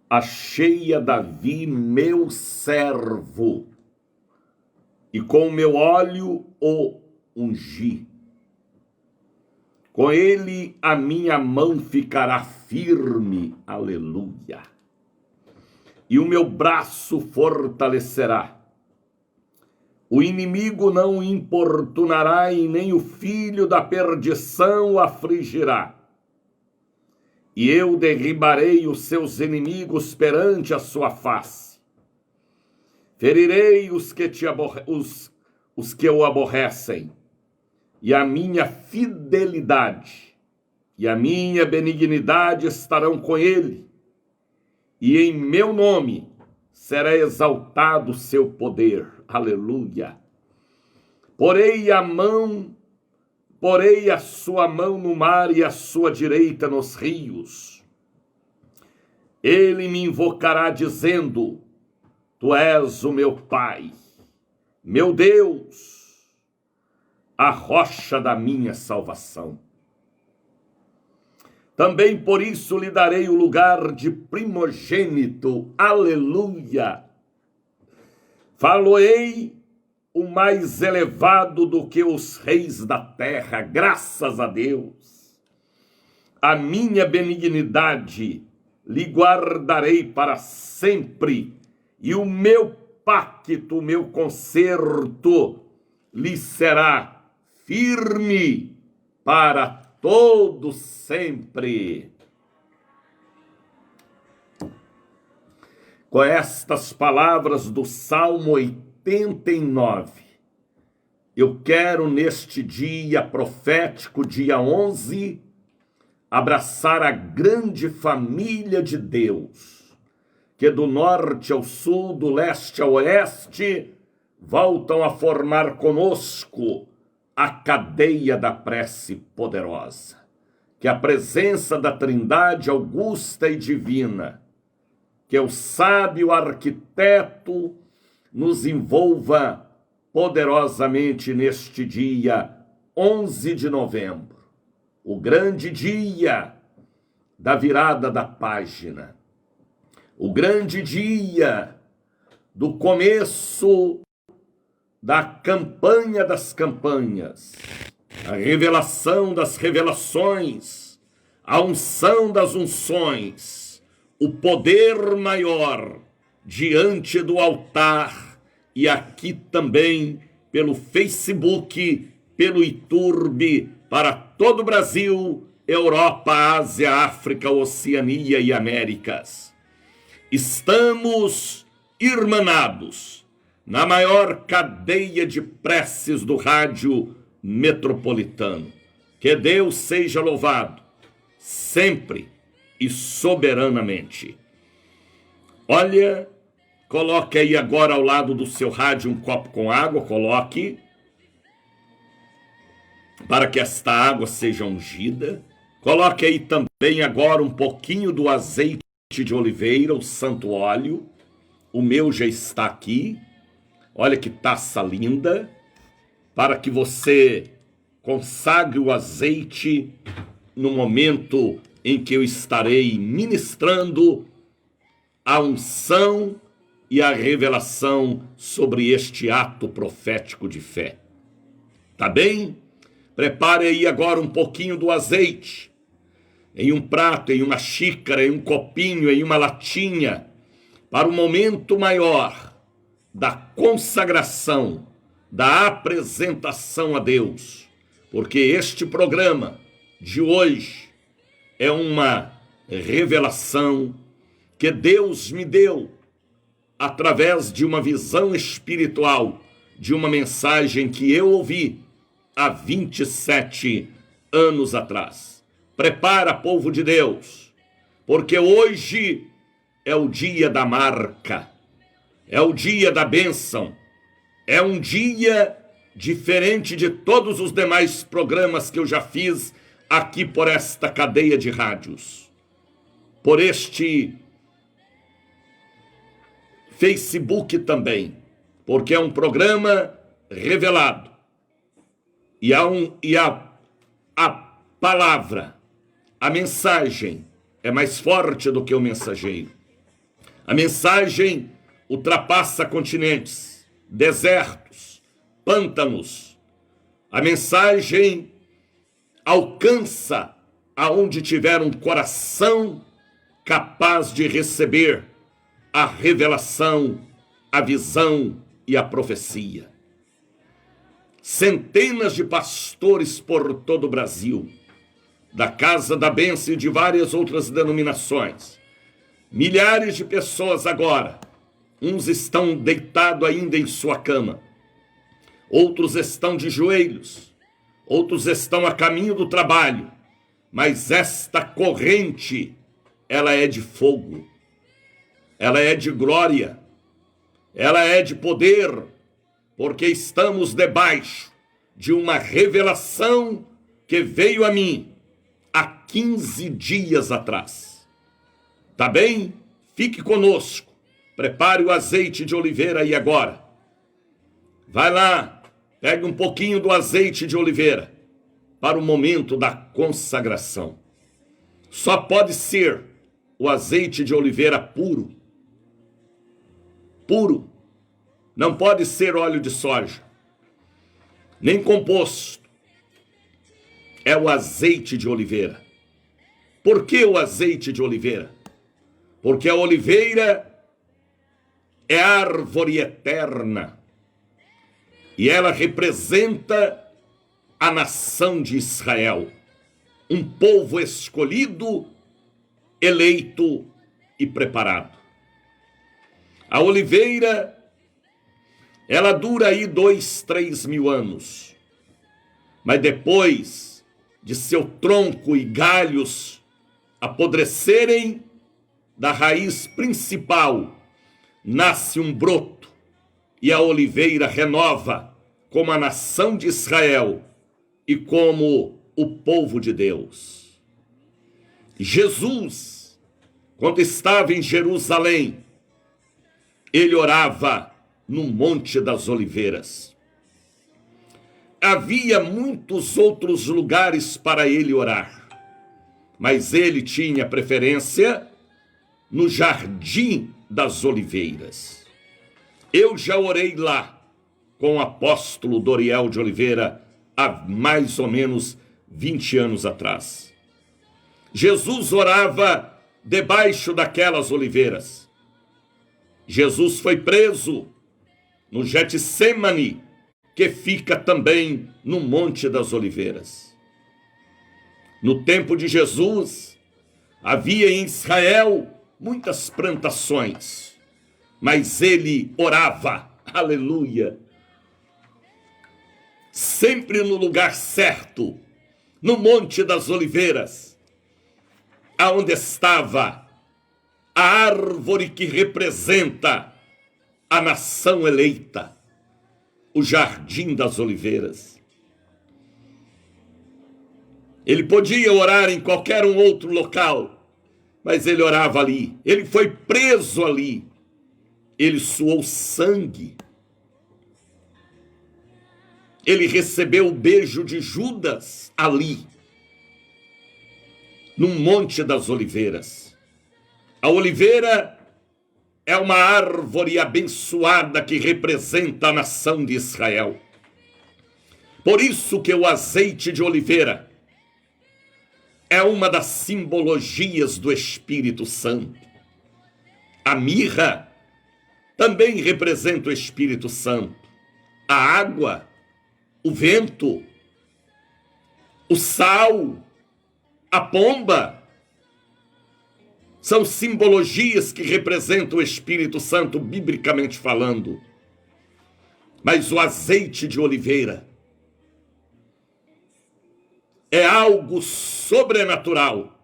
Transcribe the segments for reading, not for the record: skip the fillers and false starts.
achei a Davi meu servo, e com o meu óleo o ungi. Com ele a minha mão ficará firme, aleluia, e o meu braço fortalecerá. O inimigo não o importunará, e nem o filho da perdição o afligirá. E eu derribarei os seus inimigos perante a sua face. Ferirei os que o aborrecem. E a minha fidelidade e a minha benignidade estarão com ele. E em meu nome será exaltado o seu poder. Aleluia. Porei a sua mão no mar e a sua direita nos rios. Ele me invocará dizendo: Tu és o meu Pai, meu Deus, a rocha da minha salvação. Também por isso lhe darei o lugar de primogênito. Aleluia. Faloei o mais elevado do que os reis da terra, graças a Deus. A minha benignidade lhe guardarei para sempre, e o meu pacto, o meu concerto, lhe será firme para todo sempre. Com estas palavras do Salmo 89, eu quero neste dia profético, dia 11, abraçar a grande família de Deus, que do norte ao sul, do leste ao oeste, voltam a formar conosco a cadeia da prece poderosa. Que a presença da Trindade augusta e divina, que o sábio arquiteto nos envolva poderosamente neste dia 11 de novembro, o grande dia da virada da página, o grande dia do começo da campanha das campanhas, a revelação das revelações, a unção das unções, o poder maior diante do altar, e aqui também pelo Facebook, pelo YouTube, para todo o Brasil, Europa, Ásia, África, Oceania e Américas. Estamos irmanados na maior cadeia de preces do rádio metropolitano. Que Deus seja louvado, sempre e soberanamente. Olha, coloque aí agora ao lado do seu rádio um copo com água, coloque, para que esta água seja ungida. Coloque aí também agora um pouquinho do azeite de oliveira, o santo óleo. O meu já está aqui. Olha que taça linda, para que você consagre o azeite no momento em que eu estarei ministrando a unção e a revelação sobre este ato profético de fé. Tá bem? Prepare aí agora um pouquinho do azeite, em um prato, em uma xícara, em um copinho, em uma latinha, para o momento maior da consagração, da apresentação a Deus, porque este programa de hoje é uma revelação que Deus me deu através de uma visão espiritual, de uma mensagem que eu ouvi há 27 anos atrás. Prepara, povo de Deus, porque hoje é o dia da marca, é o dia da bênção, é um dia diferente de todos os demais programas que eu já fiz aqui por esta cadeia de rádios, por este Facebook também, porque é um programa revelado, e a palavra, a mensagem é mais forte do que o mensageiro. A mensagem ultrapassa continentes, desertos, pântanos. A mensagem alcança aonde tiver um coração capaz de receber a revelação, a visão e a profecia. Centenas de pastores por todo o Brasil, da Casa da Bênção e de várias outras denominações. Milhares de pessoas agora. Uns estão deitados ainda em sua cama. Outros estão de joelhos. Outros estão a caminho do trabalho. Mas esta corrente, ela é de fogo. Ela é de glória. Ela é de poder. Porque estamos debaixo de uma revelação que veio a mim há 15 dias atrás. Tá bem? Fique conosco. Prepare o azeite de oliveira aí agora. Vai lá, pegue um pouquinho do azeite de oliveira para o momento da consagração. Só pode ser o azeite de oliveira puro. Puro. Não pode ser óleo de soja, nem composto. É o azeite de oliveira. Por que o azeite de oliveira? Porque a oliveira é árvore eterna. E ela representa a nação de Israel. Um povo escolhido, eleito e preparado. A oliveira, ela dura aí 2, 3 mil anos. Mas depois de seu tronco e galhos apodrecerem, da raiz principal nasce um broto, e a oliveira renova como a nação de Israel e como o povo de Deus. Jesus, quando estava em Jerusalém, ele orava no Monte das Oliveiras. Havia muitos outros lugares para ele orar, mas ele tinha preferência no Jardim das Oliveiras. Eu já orei lá com o apóstolo Doriel de Oliveira há mais ou menos 20 anos atrás. Jesus orava debaixo daquelas oliveiras. Jesus foi preso no Getsêmani, que fica também no Monte das Oliveiras. No tempo de Jesus, havia em Israel muitas plantações, mas ele orava, aleluia, sempre no lugar certo, no Monte das Oliveiras, aonde estava a árvore que representa a nação eleita, o Jardim das Oliveiras. Ele podia orar em qualquer um outro local, mas ele orava ali. Ele foi preso ali. Ele suou sangue. Ele recebeu o beijo de Judas ali, no Monte das Oliveiras. A oliveira é uma árvore abençoada que representa a nação de Israel. Por isso que o azeite de oliveira é uma das simbologias do Espírito Santo. A mirra também representa o Espírito Santo. A água, o vento, o sal, a pomba, são simbologias que representam o Espírito Santo, biblicamente falando. Mas o azeite de oliveira é algo sobrenatural.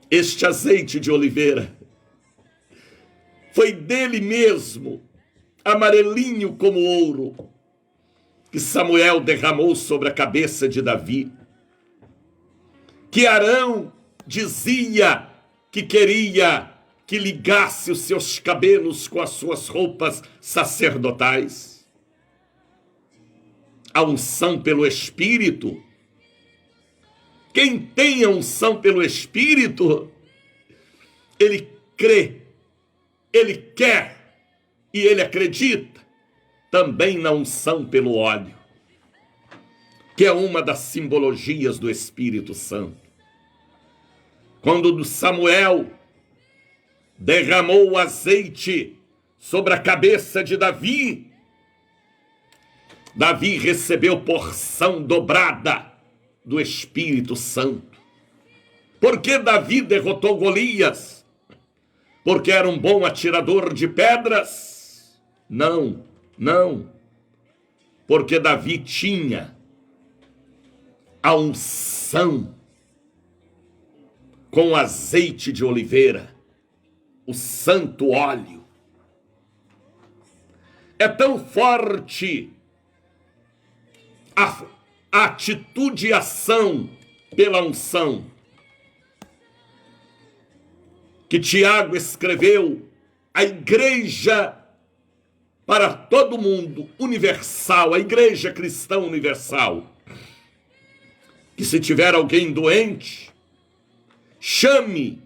Este azeite de oliveira foi dele mesmo, amarelinho como ouro, que Samuel derramou sobre a cabeça de Davi, que Arão dizia que queria que ligasse os seus cabelos com as suas roupas sacerdotais. A unção pelo Espírito, quem tem a unção pelo Espírito, ele crê, ele quer e ele acredita também na unção pelo óleo, que é uma das simbologias do Espírito Santo. Quando Samuel derramou o azeite sobre a cabeça de Davi, Davi recebeu porção dobrada do Espírito Santo. Por que Davi derrotou Golias? Porque era um bom atirador de pedras? Não, não. Porque Davi tinha a unção com azeite de oliveira, o santo óleo. É tão forte a atitude e ação pela unção que Tiago escreveu a igreja para todo mundo, universal, a igreja cristã universal, que se tiver alguém doente, chame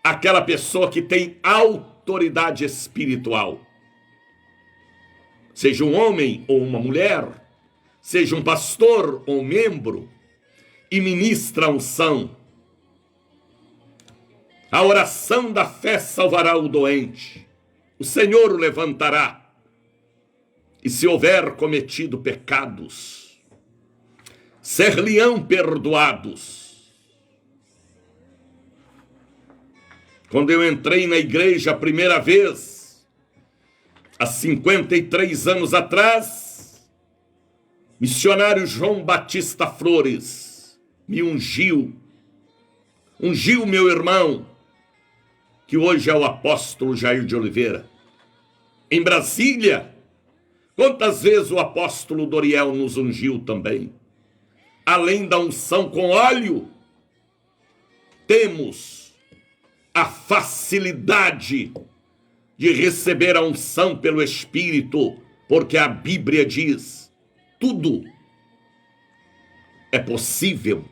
aquela pessoa que tem autoridade espiritual, seja um homem ou uma mulher, seja um pastor ou um membro, e ministra a unção. A oração da fé salvará o doente, o Senhor o levantará, e se houver cometido pecados, ser-lhe-ão perdoados. Quando eu entrei na igreja a primeira vez, há 53 anos atrás, missionário João Batista Flores me ungiu meu irmão, que hoje é o apóstolo Jair de Oliveira. Em Brasília, quantas vezes o apóstolo Doriel nos ungiu também. Além da unção com óleo, temos a facilidade de receber a unção pelo Espírito, porque a Bíblia diz: tudo é possível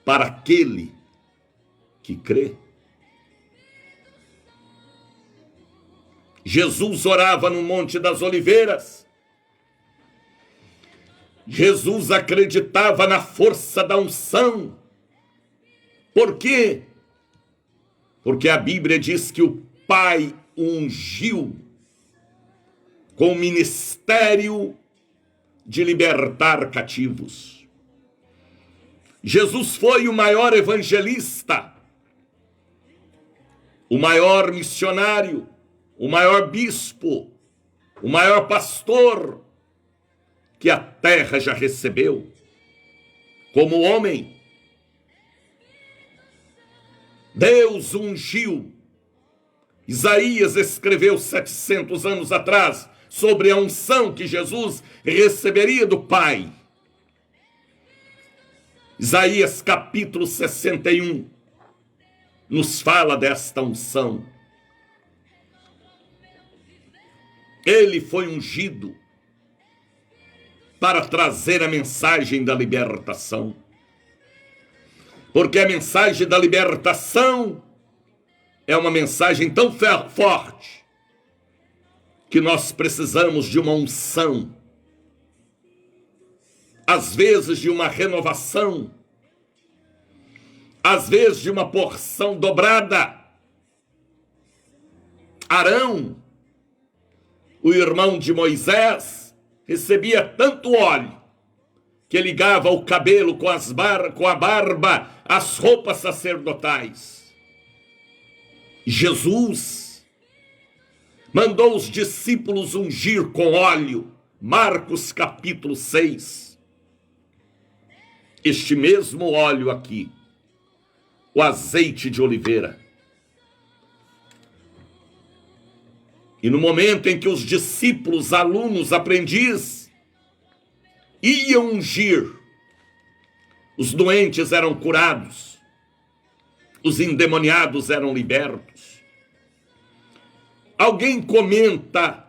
para aquele que crê. Jesus orava no Monte das Oliveiras. Jesus acreditava na força da unção. Por quê? Porque a Bíblia diz que o Pai o ungiu com o ministério de libertar cativos. Jesus foi o maior evangelista, o maior missionário, o maior bispo, o maior pastor que a terra já recebeu como homem. Deus ungiu. Isaías escreveu 700 anos atrás sobre a unção que Jesus receberia do Pai. Isaías capítulo 61 nos fala desta unção. Ele foi ungido para trazer a mensagem da libertação. Porque a mensagem da libertação é uma mensagem tão forte que nós precisamos de uma unção, às vezes de uma renovação, às vezes de uma porção dobrada. Arão, o irmão de Moisés, recebia tanto óleo que ligava o cabelo com a barba às roupas sacerdotais. Jesus mandou os discípulos ungir com óleo, Marcos capítulo 6. Este mesmo óleo aqui, o azeite de oliveira. E no momento em que os discípulos, alunos, aprendizes, iam ungir, os doentes eram curados, os endemoniados eram libertos. Alguém comenta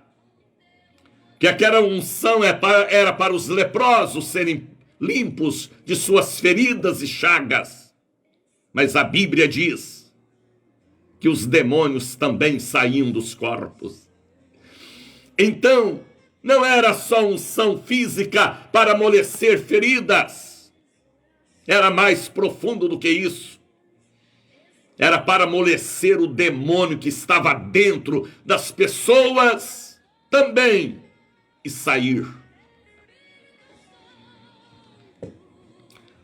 que aquela unção era para os leprosos serem limpos de suas feridas e chagas. Mas a Bíblia diz que os demônios também saíam dos corpos. Então, não era só unção física para amolecer feridas. Era mais profundo do que isso. Era para amolecer o demônio que estava dentro das pessoas também e sair.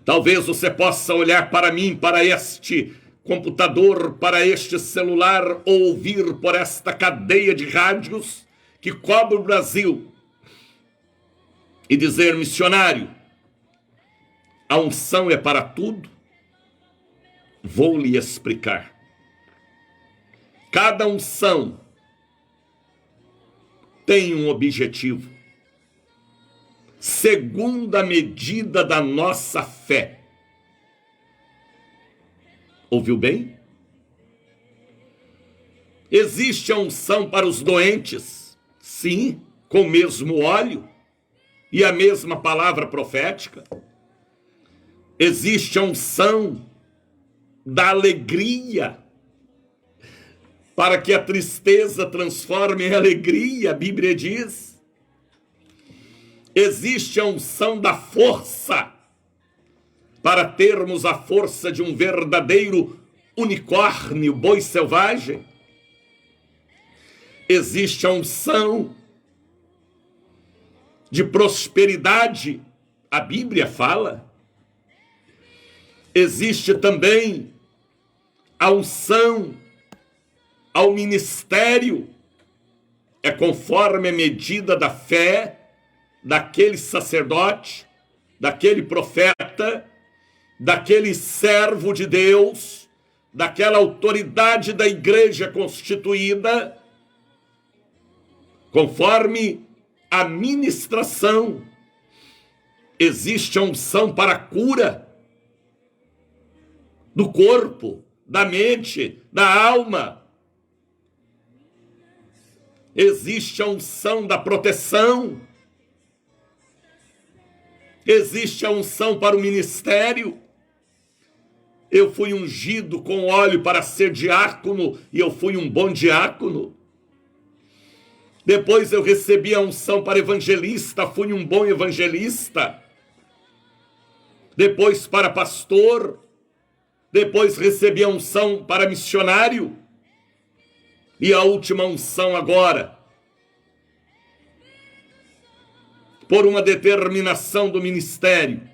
Talvez você possa olhar para mim, para este computador, para este celular, ou ouvir por esta cadeia de rádios que cobre o Brasil e dizer: missionário, a unção é para tudo? Vou lhe explicar. Cada unção tem um objetivo, segundo a medida da nossa fé. Ouviu bem? Existe a unção para os doentes, sim, com o mesmo óleo e a mesma palavra profética. Existe a unção da alegria, para que a tristeza transforme em alegria, a Bíblia diz. Existe a unção da força, para termos a força de um verdadeiro unicórnio, boi selvagem. Existe a unção de prosperidade, a Bíblia fala. Existe também a unção ao ministério, é conforme a medida da fé daquele sacerdote, daquele profeta, daquele servo de Deus, daquela autoridade da igreja constituída, conforme a ministração. Existe a unção para a cura do corpo, da mente, da alma. Existe a unção da proteção. Existe a unção para o ministério. Eu fui ungido com óleo para ser diácono e eu fui um bom diácono. Depois eu recebi a unção para evangelista, fui um bom evangelista. Depois para pastor. Depois recebi a unção para missionário. E a última unção agora, por uma determinação do ministério,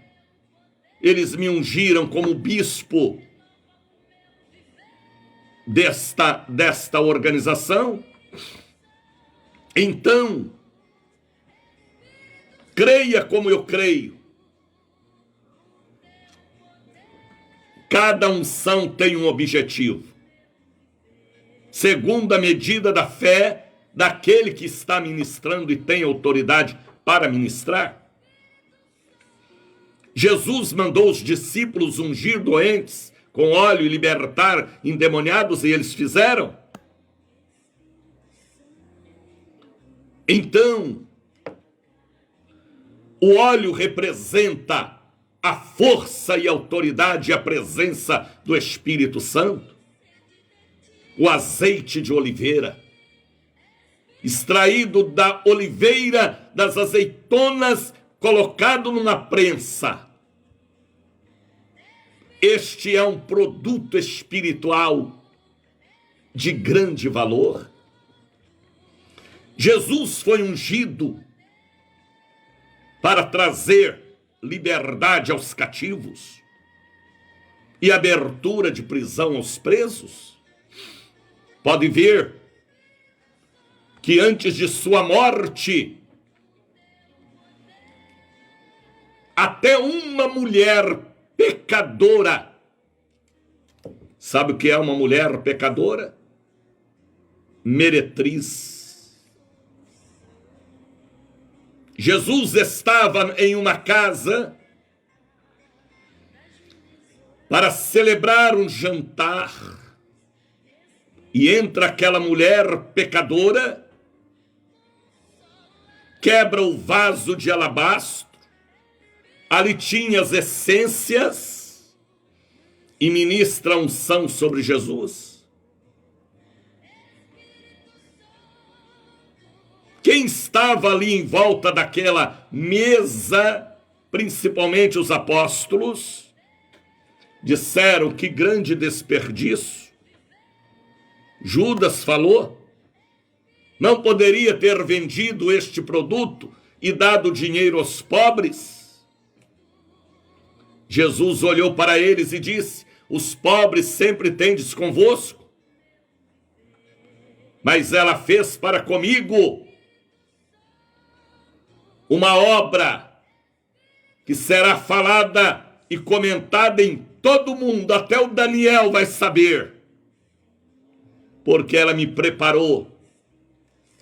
eles me ungiram como bispo desta organização. Então, creia como eu creio. Cada unção tem um objetivo, segundo a medida da fé daquele que está ministrando e tem autoridade para ministrar. Jesus mandou os discípulos ungir doentes com óleo e libertar endemoniados, e eles fizeram. Então, o óleo representa a força e autoridade e a presença do Espírito Santo. O azeite de oliveira, extraído da oliveira, das azeitonas, colocado numa prensa. Este é um produto espiritual de grande valor. Jesus foi ungido para trazer liberdade aos cativos e abertura de prisão aos presos. Pode ver que antes de sua morte, até uma mulher pecadora, sabe o que é uma mulher pecadora? Meretriz. Jesus estava em uma casa para celebrar um jantar, e entra aquela mulher pecadora, quebra o vaso de alabastro, ali tinha as essências, e ministra unção sobre Jesus. estava ali em volta daquela mesa, principalmente os apóstolos, disseram: que grande desperdício. Judas falou, não poderia ter vendido este produto e dado dinheiro aos pobres? Jesus olhou para eles e disse: os pobres sempre tendes convosco, mas ela fez para comigo uma obra que será falada e comentada em todo mundo, até o Daniel vai saber, porque ela me preparou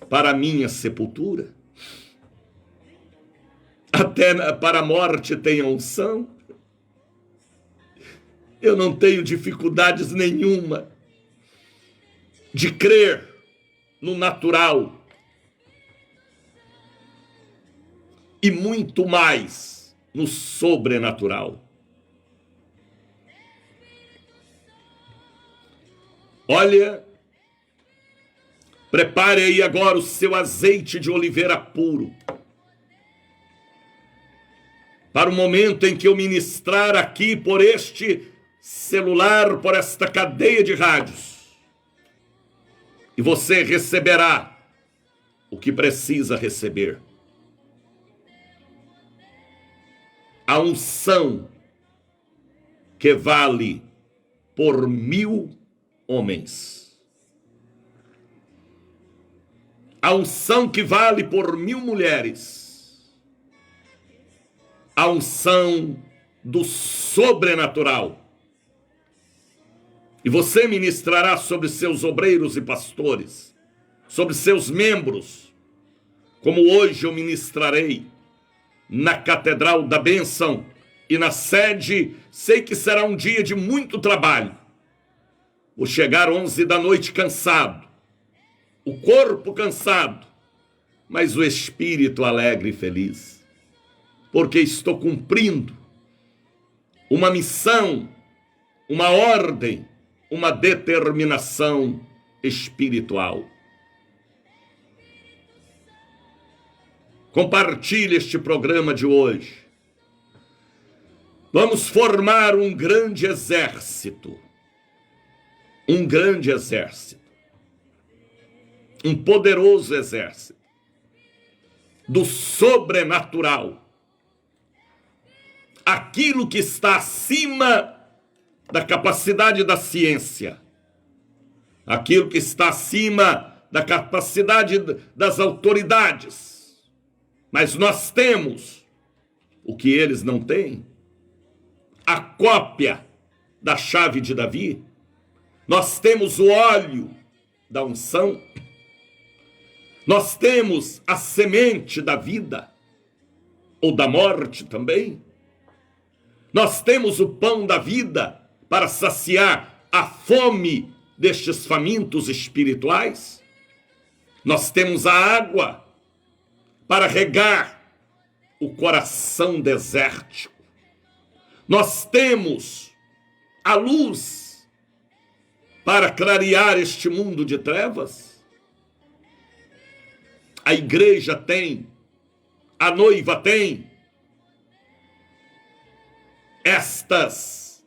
para a minha sepultura. Até para a morte tem a unção. Eu não tenho dificuldades nenhuma de crer no natural e muito mais no sobrenatural. Olha, prepare aí agora o seu azeite de oliveira puro, para o momento em que eu ministrar aqui por este celular, por esta cadeia de rádios, e você receberá o que precisa receber. A unção que vale por 1000 homens. A unção que vale por 1000 mulheres. A unção do sobrenatural. E você ministrará sobre seus obreiros e pastores, sobre seus membros, como hoje eu ministrarei na Catedral da Bênção e na sede. Sei que será um dia de muito trabalho. Vou chegar 11 da noite cansado, o corpo cansado, mas o espírito alegre e feliz, porque estou cumprindo uma missão, uma ordem, uma determinação espiritual. Compartilhe este programa de hoje. Vamos formar um grande exército. Um grande exército. Um poderoso exército. Do sobrenatural. Aquilo que está acima da capacidade da ciência. Aquilo que está acima da capacidade das autoridades. Mas nós temos o que eles não têm. A cópia da chave de Davi. Nós temos o óleo da unção. Nós temos a semente da vida, ou da morte também. Nós temos o pão da vida para saciar a fome destes famintos espirituais. Nós temos a água para regar o coração desértico. Nós temos a luz para clarear este mundo de trevas. A igreja tem, a noiva tem estes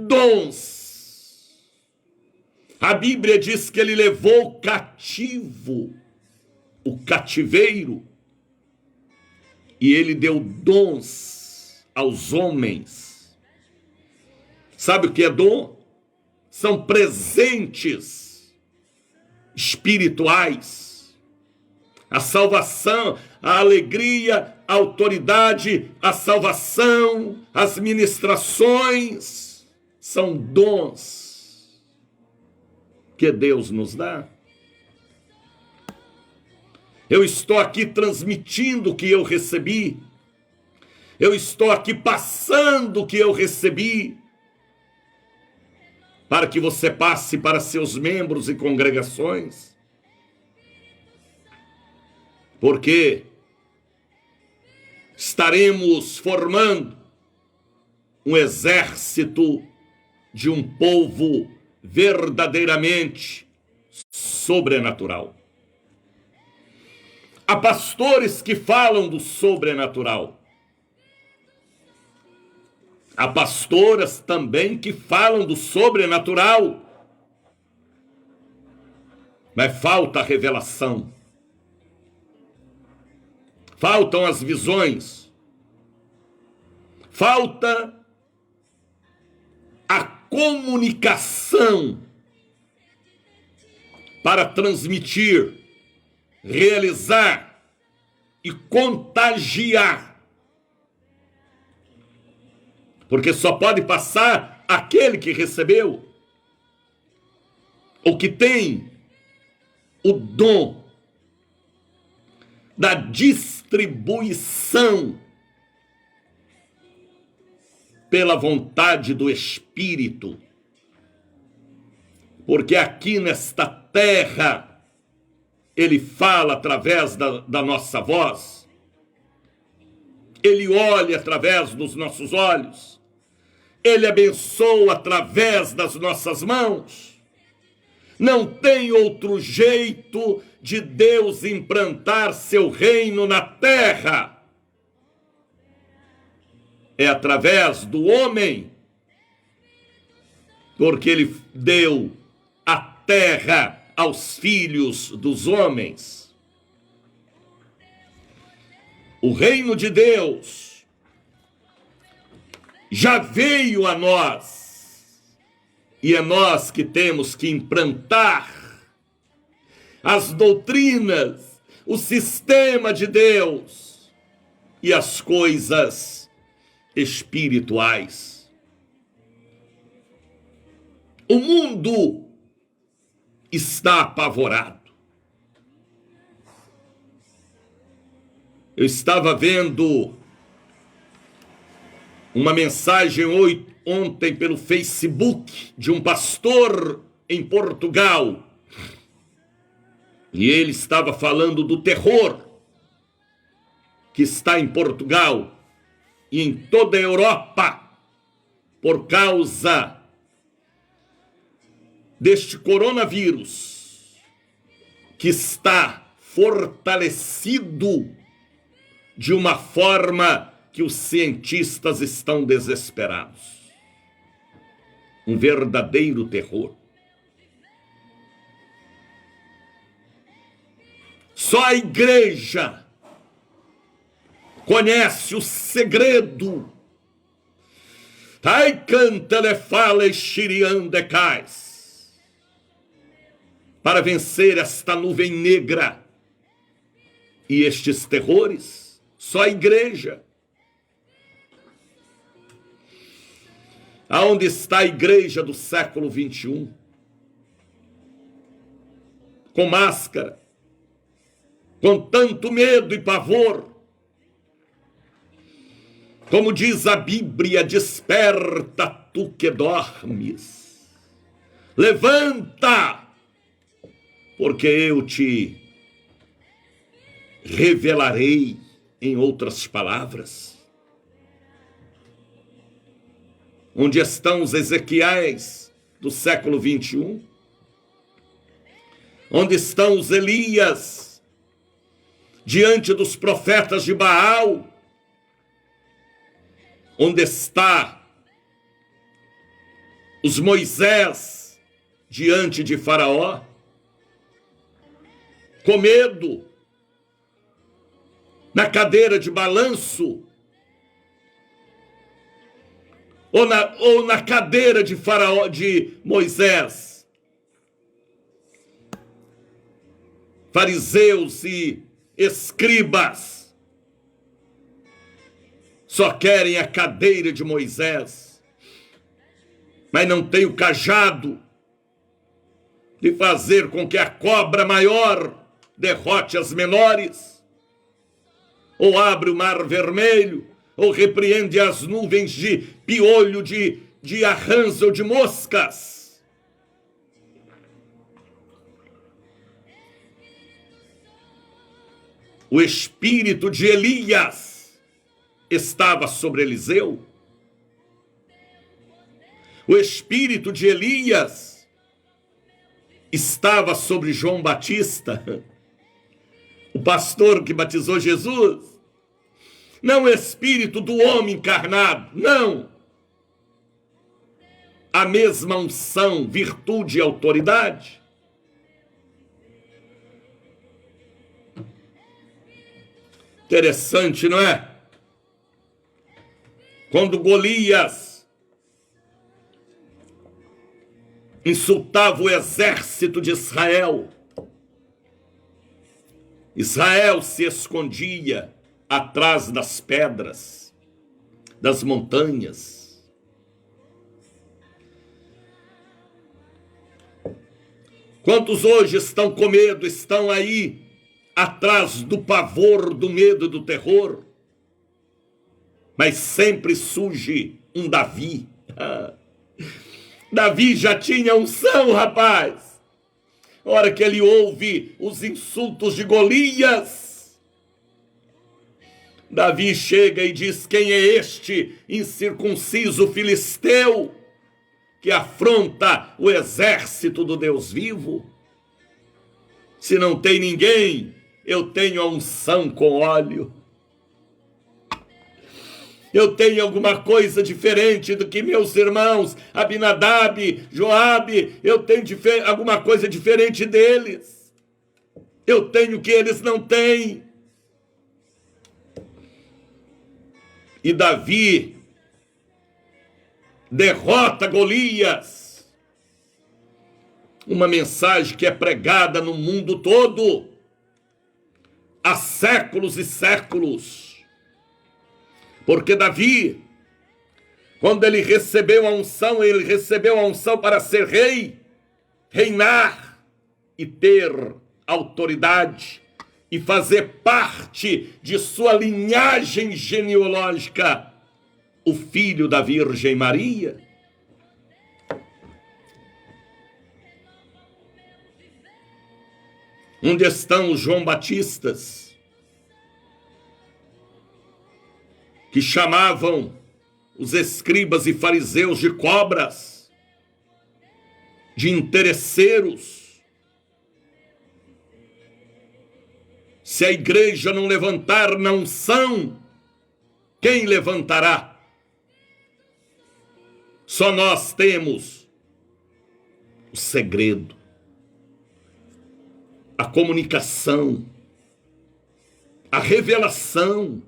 dons. A Bíblia diz que ele levou cativo o cativeiro e ele deu dons aos homens. Sabe o que é dom? São presentes espirituais. A salvação, a alegria, a autoridade, a salvação, as ministrações são dons que Deus nos dá. Eu estou aqui transmitindo o que eu recebi. Eu estou aqui passando o que eu recebi, para que você passe para seus membros e congregações. Porque estaremos formando um exército de um povo verdadeiramente sobrenatural. Há pastores que falam do sobrenatural. Há pastoras também que falam do sobrenatural. Mas falta a revelação. Faltam as visões. Falta a comunicação para transmitir, realizar e contagiar. Porque só pode passar aquele que recebeu, ou que tem o dom da distribuição pela vontade do Espírito. Porque aqui nesta terra, Ele fala através da nossa voz, Ele olha através dos nossos olhos, Ele abençoa através das nossas mãos. Não tem outro jeito de Deus implantar seu reino na terra. É através do homem, porque Ele deu a terra aos filhos dos homens. O reino de Deus já veio a nós, e é nós que temos que implantar as doutrinas, o sistema de Deus e as coisas espirituais. O mundo está apavorado. Eu estava vendo uma mensagem ontem pelo Facebook de um pastor em Portugal. E ele estava falando do terror que está em Portugal e em toda a Europa por causa deste coronavírus que está fortalecido de uma forma que os cientistas estão desesperados. Um verdadeiro terror. Só a igreja conhece o segredo. Ai, canta le fale xiriandecais. Para vencer esta nuvem negra e estes terrores, só a igreja. Aonde está a igreja do século 21? Com máscara, com tanto medo e pavor. Como diz a Bíblia, desperta tu que dormes. Levanta, porque eu te revelarei, em outras palavras. Onde estão os Ezequiéis do século 21? Onde estão os Elias diante dos profetas de Baal? Onde está os Moisés diante de Faraó? Com medo, na cadeira de balanço, ou na cadeira de Faraó, de Moisés. Fariseus e escribas só querem a cadeira de Moisés, mas não tem o cajado de fazer com que a cobra maior derrote as menores, ou abre o mar vermelho, ou repreende as nuvens de piolho, de arranjo de moscas. O espírito de Elias estava sobre Eliseu. O espírito de Elias estava sobre João Batista. O pastor que batizou Jesus, não o espírito do homem encarnado, não. A mesma unção, virtude e autoridade. Interessante, não é? Quando Golias insultava o exército de Israel, Israel se escondia atrás das pedras, das montanhas. Quantos hoje estão com medo, estão aí atrás do pavor, do medo, do terror? Mas sempre surge um Davi. Davi já tinha unção, rapaz. A hora que ele ouve os insultos de Golias, Davi chega e diz: quem é este incircunciso filisteu que afronta o exército do Deus vivo? Se não tem ninguém, eu tenho a unção com óleo. Eu tenho alguma coisa diferente do que meus irmãos Abinadab, Joabe. Eu tenho alguma coisa diferente deles. Eu tenho o que eles não têm. E Davi derrota Golias. Uma mensagem que é pregada no mundo todo há séculos e séculos. Porque Davi, quando ele recebeu a unção para ser rei, reinar e ter autoridade e fazer parte de sua linhagem genealógica, o filho da Virgem Maria. Onde estão os João Batistas, que chamavam os escribas e fariseus de cobras, de interesseiros? Se a igreja não levantar na unção, quem levantará? Só nós temos o segredo, a comunicação, a revelação.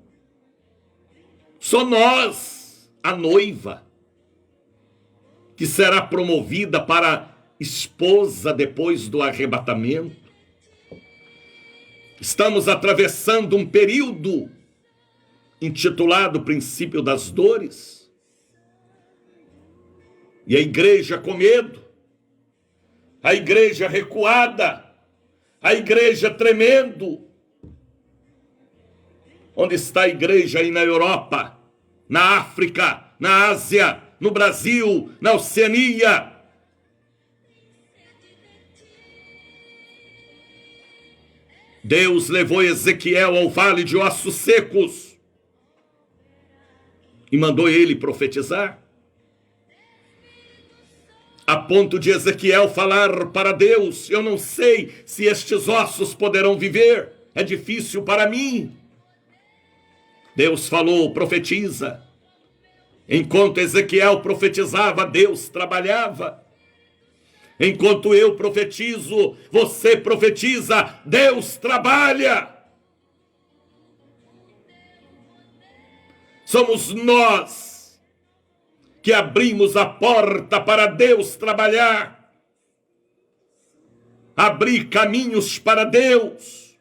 Só nós, a noiva, que será promovida para esposa depois do arrebatamento. Estamos atravessando um período intitulado Princípio das Dores. E a igreja com medo, a igreja recuada, a igreja tremendo. Onde está a igreja aí na Europa, na África, na Ásia, no Brasil, na Oceania? Deus levou Ezequiel ao vale de ossos secos e mandou ele profetizar, a ponto de Ezequiel falar para Deus: eu não sei se estes ossos poderão viver, é difícil para mim. Deus falou: profetiza. Enquanto Ezequiel profetizava, Deus trabalhava. Enquanto eu profetizo, você profetiza, Deus trabalha. Somos nós que abrimos a porta para Deus trabalhar, abrir caminhos para Deus.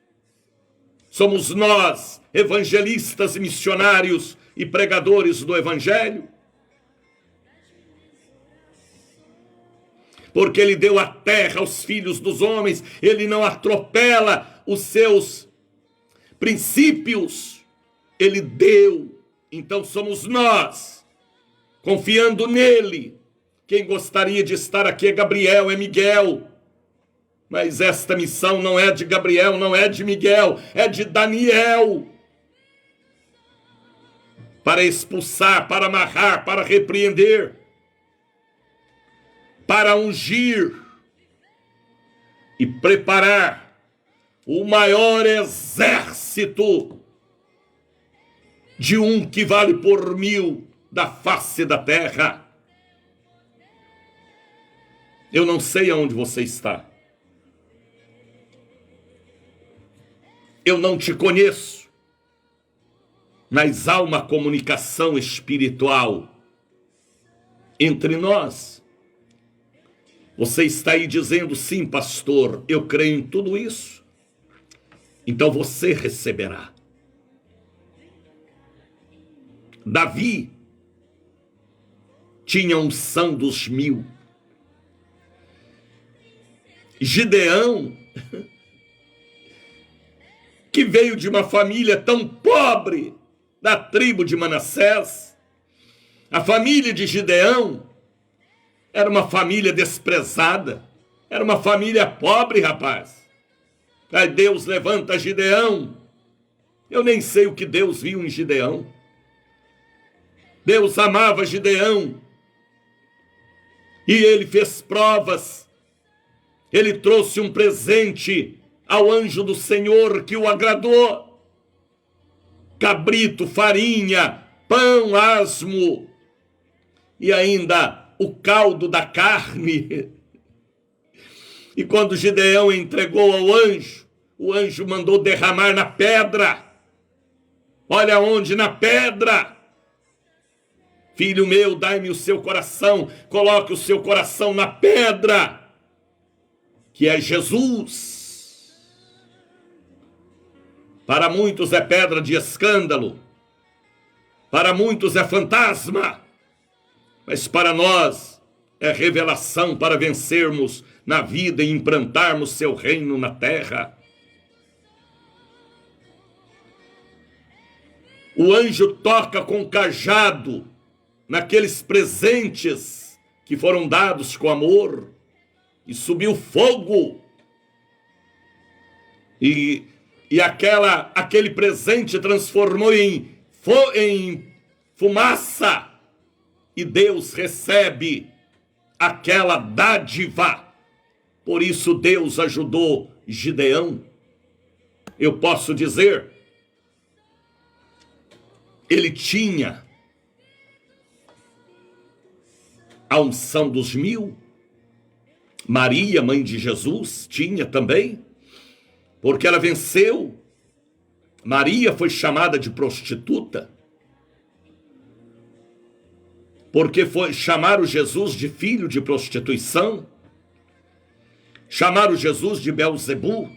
Somos nós, evangelistas e missionários e pregadores do Evangelho. Porque ele deu a terra aos filhos dos homens, ele não atropela os seus princípios, ele deu. Então somos nós, confiando nele. Quem gostaria de estar aqui é Gabriel, é Miguel. Mas esta missão não é de Gabriel, não é de Miguel, é de Daniel. Para expulsar, para amarrar, para repreender, para ungir e preparar o maior exército de um que vale por 1000 da face da terra. Eu não sei aonde você está. Eu não te conheço, mas há uma comunicação espiritual entre nós. Você está aí dizendo, sim, pastor, eu creio em tudo isso. Então você receberá. Davi tinha unção dos 1000. Gideão, que veio de uma família tão pobre, da tribo de Manassés. A família de Gideão era uma família desprezada, era uma família pobre, rapaz. Aí Deus levanta Gideão. Eu nem sei o que Deus viu em Gideão. Deus amava Gideão. E ele fez provas. Ele trouxe um presente ao anjo do Senhor que o agradou. Cabrito, farinha, pão asmo e ainda o caldo da carne. E quando Gideão entregou ao anjo, o anjo mandou derramar na pedra. Olha onde, na pedra. Filho meu, dai-me o seu coração, coloque o seu coração na pedra, que é Jesus. Para muitos é pedra de escândalo, para muitos é fantasma, mas para nós é revelação para vencermos na vida e implantarmos seu reino na terra. O anjo toca com cajado naqueles presentes que foram dados com amor, e subiu fogo, e aquele presente transformou em fumaça, e Deus recebe aquela dádiva. Por isso Deus ajudou Gideão. Eu posso dizer, ele tinha a unção dos 1000. Maria, mãe de Jesus, tinha também, porque ela venceu. Maria foi chamada de prostituta, porque chamaram Jesus de filho de prostituição, chamaram Jesus de Belzebu.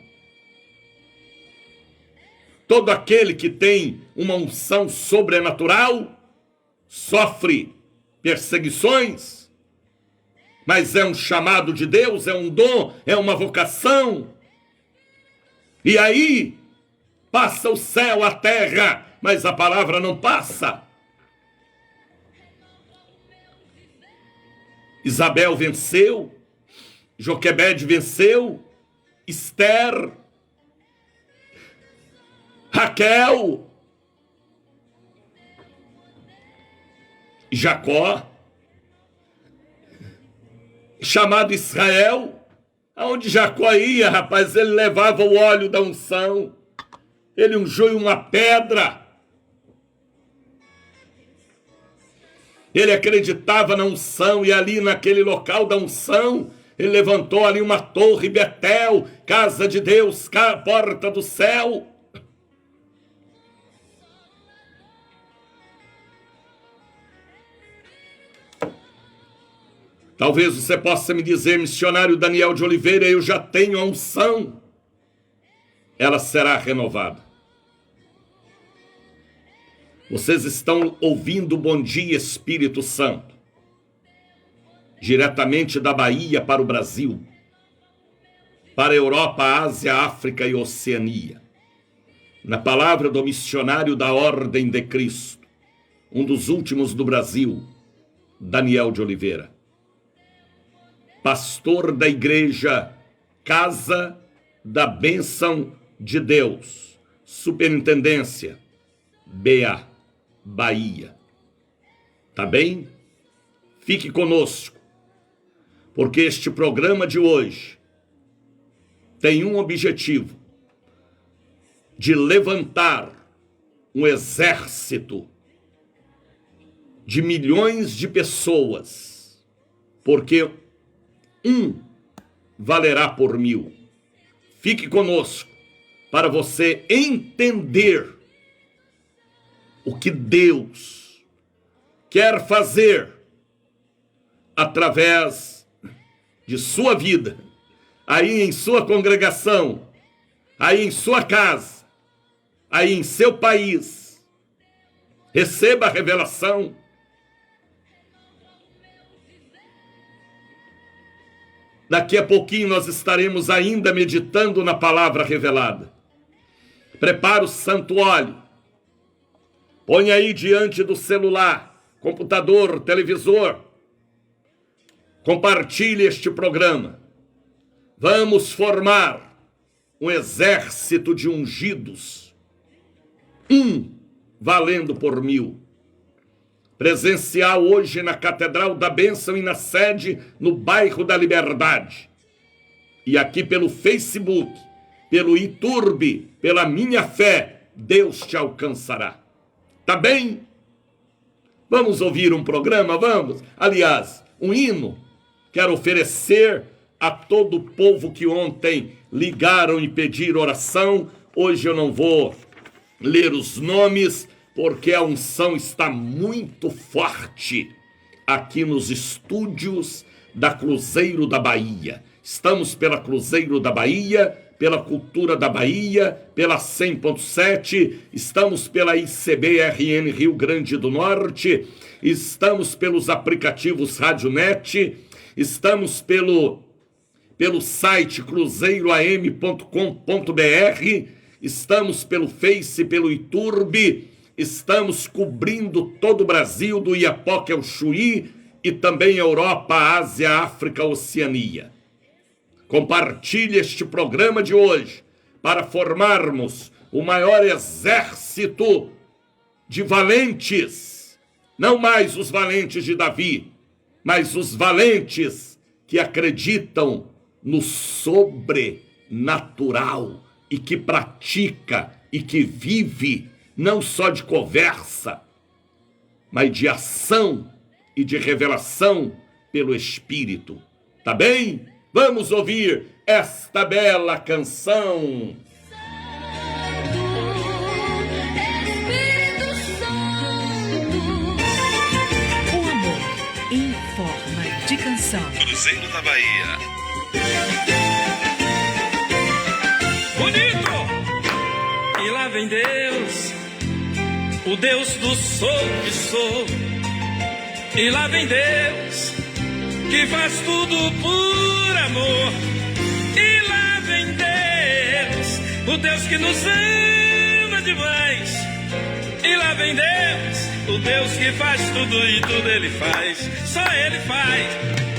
Todo aquele que tem uma unção sobrenatural sofre perseguições, mas é um chamado de Deus, é um dom, é uma vocação. E aí passa o céu, a terra, mas a palavra não passa. Isabel venceu, Joquebede venceu, Esther, Raquel, Jacó, chamado Israel. Aonde Jacó ia, rapaz, ele levava o óleo da unção, ele ungiu uma pedra, ele acreditava na unção, e ali naquele local da unção, ele levantou ali uma torre, Betel, casa de Deus, porta do céu. Talvez você possa me dizer, missionário Daniel de Oliveira, eu já tenho a unção. Ela será renovada. Vocês estão ouvindo Bom Dia Espírito Santo, diretamente da Bahia para o Brasil, para a Europa, Ásia, África e Oceania. Na palavra do missionário da Ordem de Cristo, um dos últimos do Brasil, Daniel de Oliveira. Pastor da igreja Casa da Bênção de Deus, Superintendência, BA, Bahia. Tá bem? Fique conosco, porque este programa de hoje tem um objetivo: de levantar um exército de milhões de pessoas, porque um valerá por 1000. Fique conosco para você entender o que Deus quer fazer através de sua vida, aí em sua congregação, aí em sua casa, aí em seu país. Receba a revelação. Daqui a pouquinho nós estaremos ainda meditando na palavra revelada. Prepara o santo óleo. Põe aí diante do celular, computador, televisor. Compartilhe este programa. Vamos formar um exército de ungidos. Valendo por 1000. Presencial hoje na Catedral da Bênção e na sede no bairro da Liberdade. E aqui pelo Facebook, pelo YouTube, pela Minha Fé, Deus te alcançará. Tá bem? Vamos ouvir um programa? Vamos? Aliás, um hino. Quero oferecer a todo o povo que ontem ligaram e pediram oração. Hoje eu não vou ler os nomes, porque a unção está muito forte aqui nos estúdios da Cruzeiro da Bahia. Estamos pela Cruzeiro da Bahia, pela Cultura da Bahia, pela 100.7, estamos pela ICB-RN Rio Grande do Norte, estamos pelos aplicativos Radionet, estamos pelo site cruzeiroam.com.br, estamos pelo Face, pelo YouTube, estamos cobrindo todo o Brasil, do Iapoque ao Chuí, e também Europa, Ásia, África, Oceania. Compartilhe este programa de hoje para formarmos o maior exército de valentes, não mais os valentes de Davi, mas os valentes que acreditam no sobrenatural e que pratica e que vive não só de conversa, mas de ação e de revelação pelo Espírito. Tá bem? Vamos ouvir esta bela canção. Espírito Santo. O amor em forma de canção. Cruzeiro da Bahia. Bonito! E lá vem Deus, o Deus do sou que sou. E lá vem Deus, que faz tudo por amor. E lá vem Deus, o Deus que nos ama demais. E lá vem Deus, o Deus que faz tudo e tudo Ele faz, só Ele faz.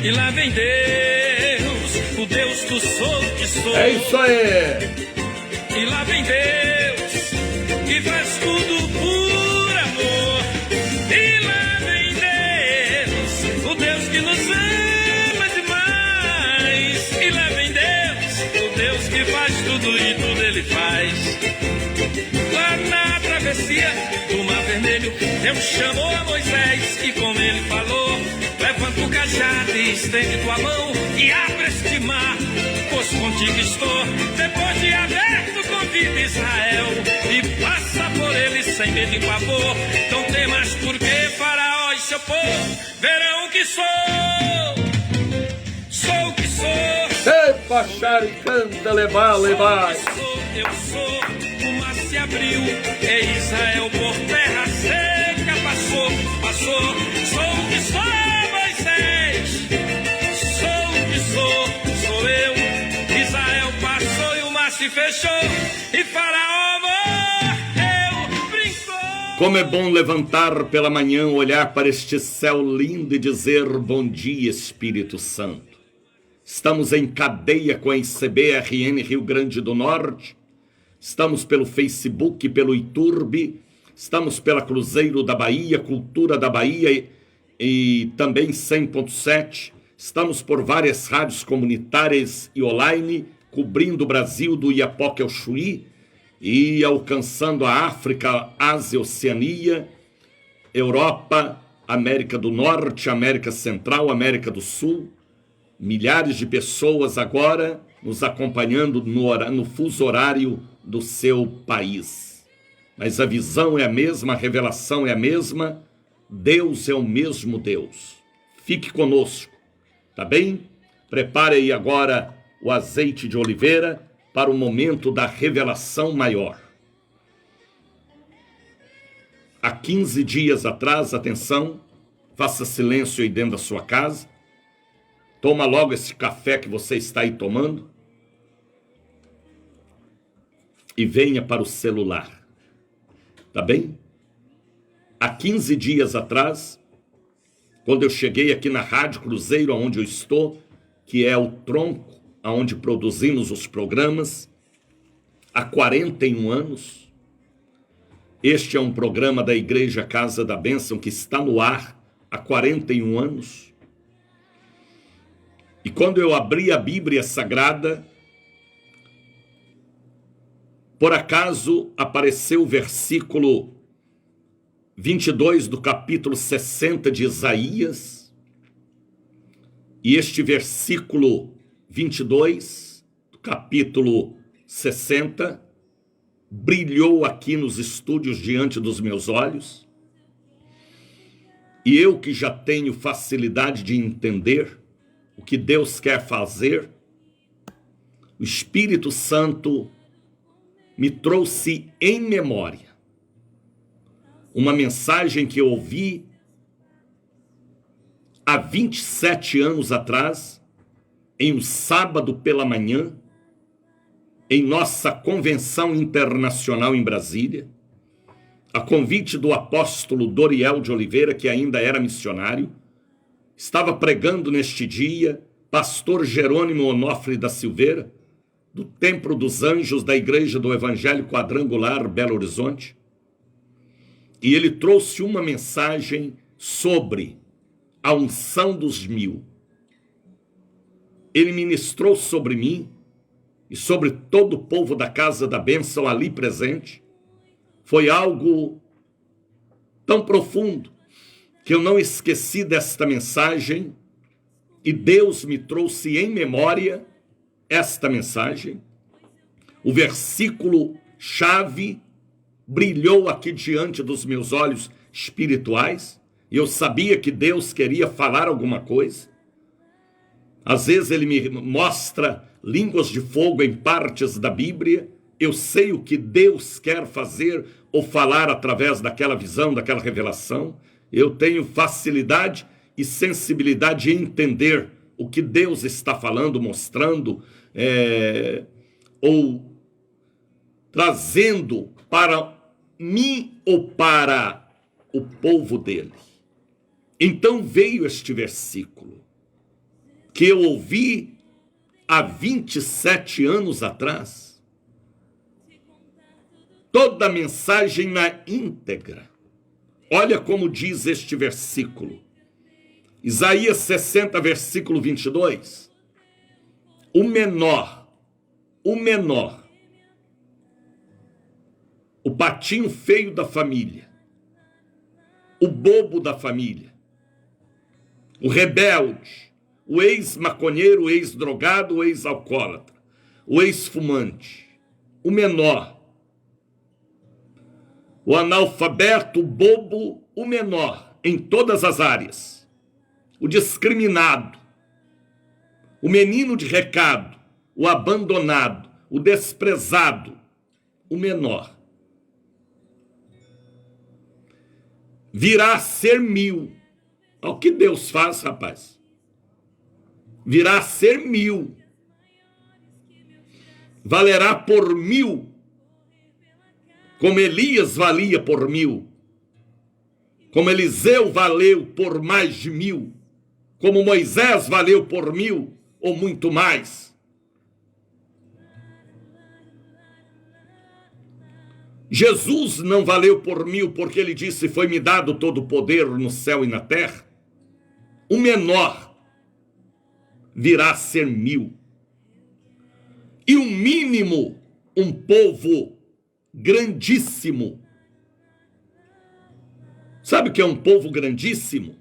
E lá vem Deus, o Deus do sou que sou. É isso aí! E lá vem Deus, que faz tudo por amor. E lá vem Deus, o Deus que nos ama demais. E lá vem Deus, o Deus que faz tudo e tudo Ele faz. Lá na travessia do Mar Vermelho, Deus chamou a Moisés e como Ele falou: levanta o cajado e estende tua mão e abre este mar, pois contigo estou. Depois de aberto, convida Israel e passa por ele sem medo e pavor. Não tem mais porque Faraó e seu povo verão que sou o que sou. Epa, canta, levar. Eu sou, o mar se abriu e Israel por terra seca passou. Sou o que sou, Moisés. Sou o que sou eu. Israel passou e o mar se fechou e Faraó morreu, brincou. Como é bom levantar pela manhã, olhar para este céu lindo e dizer: bom dia, Espírito Santo. Estamos em cadeia com a ICB-RN Rio Grande do Norte. Estamos pelo Facebook, pelo YouTube. Estamos pela Cruzeiro da Bahia, Cultura da Bahia e também 100.7. Estamos por várias rádios comunitárias e online, cobrindo o Brasil do Iapoque ao Chuí. e alcançando a África, Ásia, Oceania, Europa, América do Norte, América Central, América do Sul. Milhares de pessoas agora nos acompanhando no fuso horário do seu país. Mas a visão é a mesma, a revelação é a mesma, Deus é o mesmo Deus. Fique conosco, tá bem? Prepare aí agora o azeite de oliveira para o momento da revelação maior. Há 15 dias atrás, atenção, faça silêncio aí dentro da sua casa, toma logo esse café que você está aí tomando e venha para o celular, tá bem? Há 15 dias atrás, quando eu cheguei aqui na Rádio Cruzeiro, onde eu estou, que é o tronco onde produzimos os programas, há 41 anos, este é um programa da Igreja Casa da Bênção que está no ar há 41 anos. E quando eu abri a Bíblia Sagrada, por acaso apareceu o versículo 22 do capítulo 60 de Isaías, e este versículo 22 do capítulo 60 brilhou aqui nos estúdios diante dos meus olhos, e eu que já tenho facilidade de entender o que Deus quer fazer, o Espírito Santo me trouxe em memória uma mensagem que eu ouvi há 27 anos atrás, em um sábado pela manhã, em nossa convenção internacional em Brasília, a convite do apóstolo Doriel de Oliveira, que ainda era missionário. Estava pregando neste dia pastor Jerônimo Onofre da Silveira, do Templo dos Anjos da Igreja do Evangelho Quadrangular Belo Horizonte, e ele trouxe uma mensagem sobre a unção dos 1000. Ele ministrou sobre mim e sobre todo o povo da Casa da Bênção ali presente. Foi algo tão profundo que eu não esqueci desta mensagem, e Deus me trouxe em memória esta mensagem. O versículo chave brilhou aqui diante dos meus olhos espirituais, e eu sabia que Deus queria falar alguma coisa. Às vezes ele me mostra línguas de fogo em partes da Bíblia. Eu sei o que Deus quer fazer ou falar através daquela visão, daquela revelação. Eu tenho facilidade e sensibilidade em entender o que Deus está falando, mostrando, ou trazendo para mim ou para o povo dele. Então veio este versículo que eu ouvi há 27 anos atrás, toda a mensagem na íntegra. Olha como diz este versículo, Isaías 60, versículo 22, o menor, o patinho feio da família, o bobo da família, o rebelde, o ex-maconheiro, o ex-drogado, o ex-alcoólatra, o ex-fumante, o menor, o analfabeto, o bobo, o menor, em todas as áreas, o discriminado, o menino de recado, o abandonado, o desprezado, o menor, virá a ser 1000. Olha o que Deus faz, rapaz. Virá a ser 1000. Valerá por 1000, como Elias valia por 1000, como Eliseu valeu por mais de 1000, como Moisés valeu por 1000 ou muito mais. Jesus não valeu por 1000 porque ele disse: foi-me dado todo o poder no céu e na terra. O menor virá a ser 1000. E o mínimo, um povo grandíssimo. Sabe o que é um povo grandíssimo?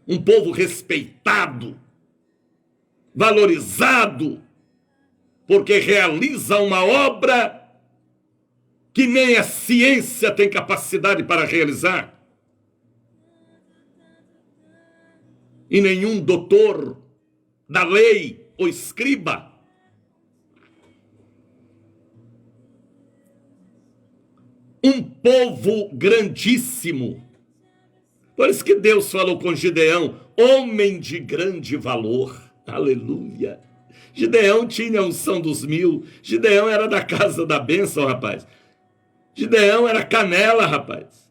Um povo respeitado, valorizado, porque realiza uma obra que nem a ciência tem capacidade para realizar. E nenhum doutor da lei ou escriba. Um povo grandíssimo. Por isso que Deus falou com Gideão, homem de grande valor. Aleluia. Gideão tinha a unção dos 1000. Gideão era da casa da bênção, rapaz. Gideão era canela, rapaz.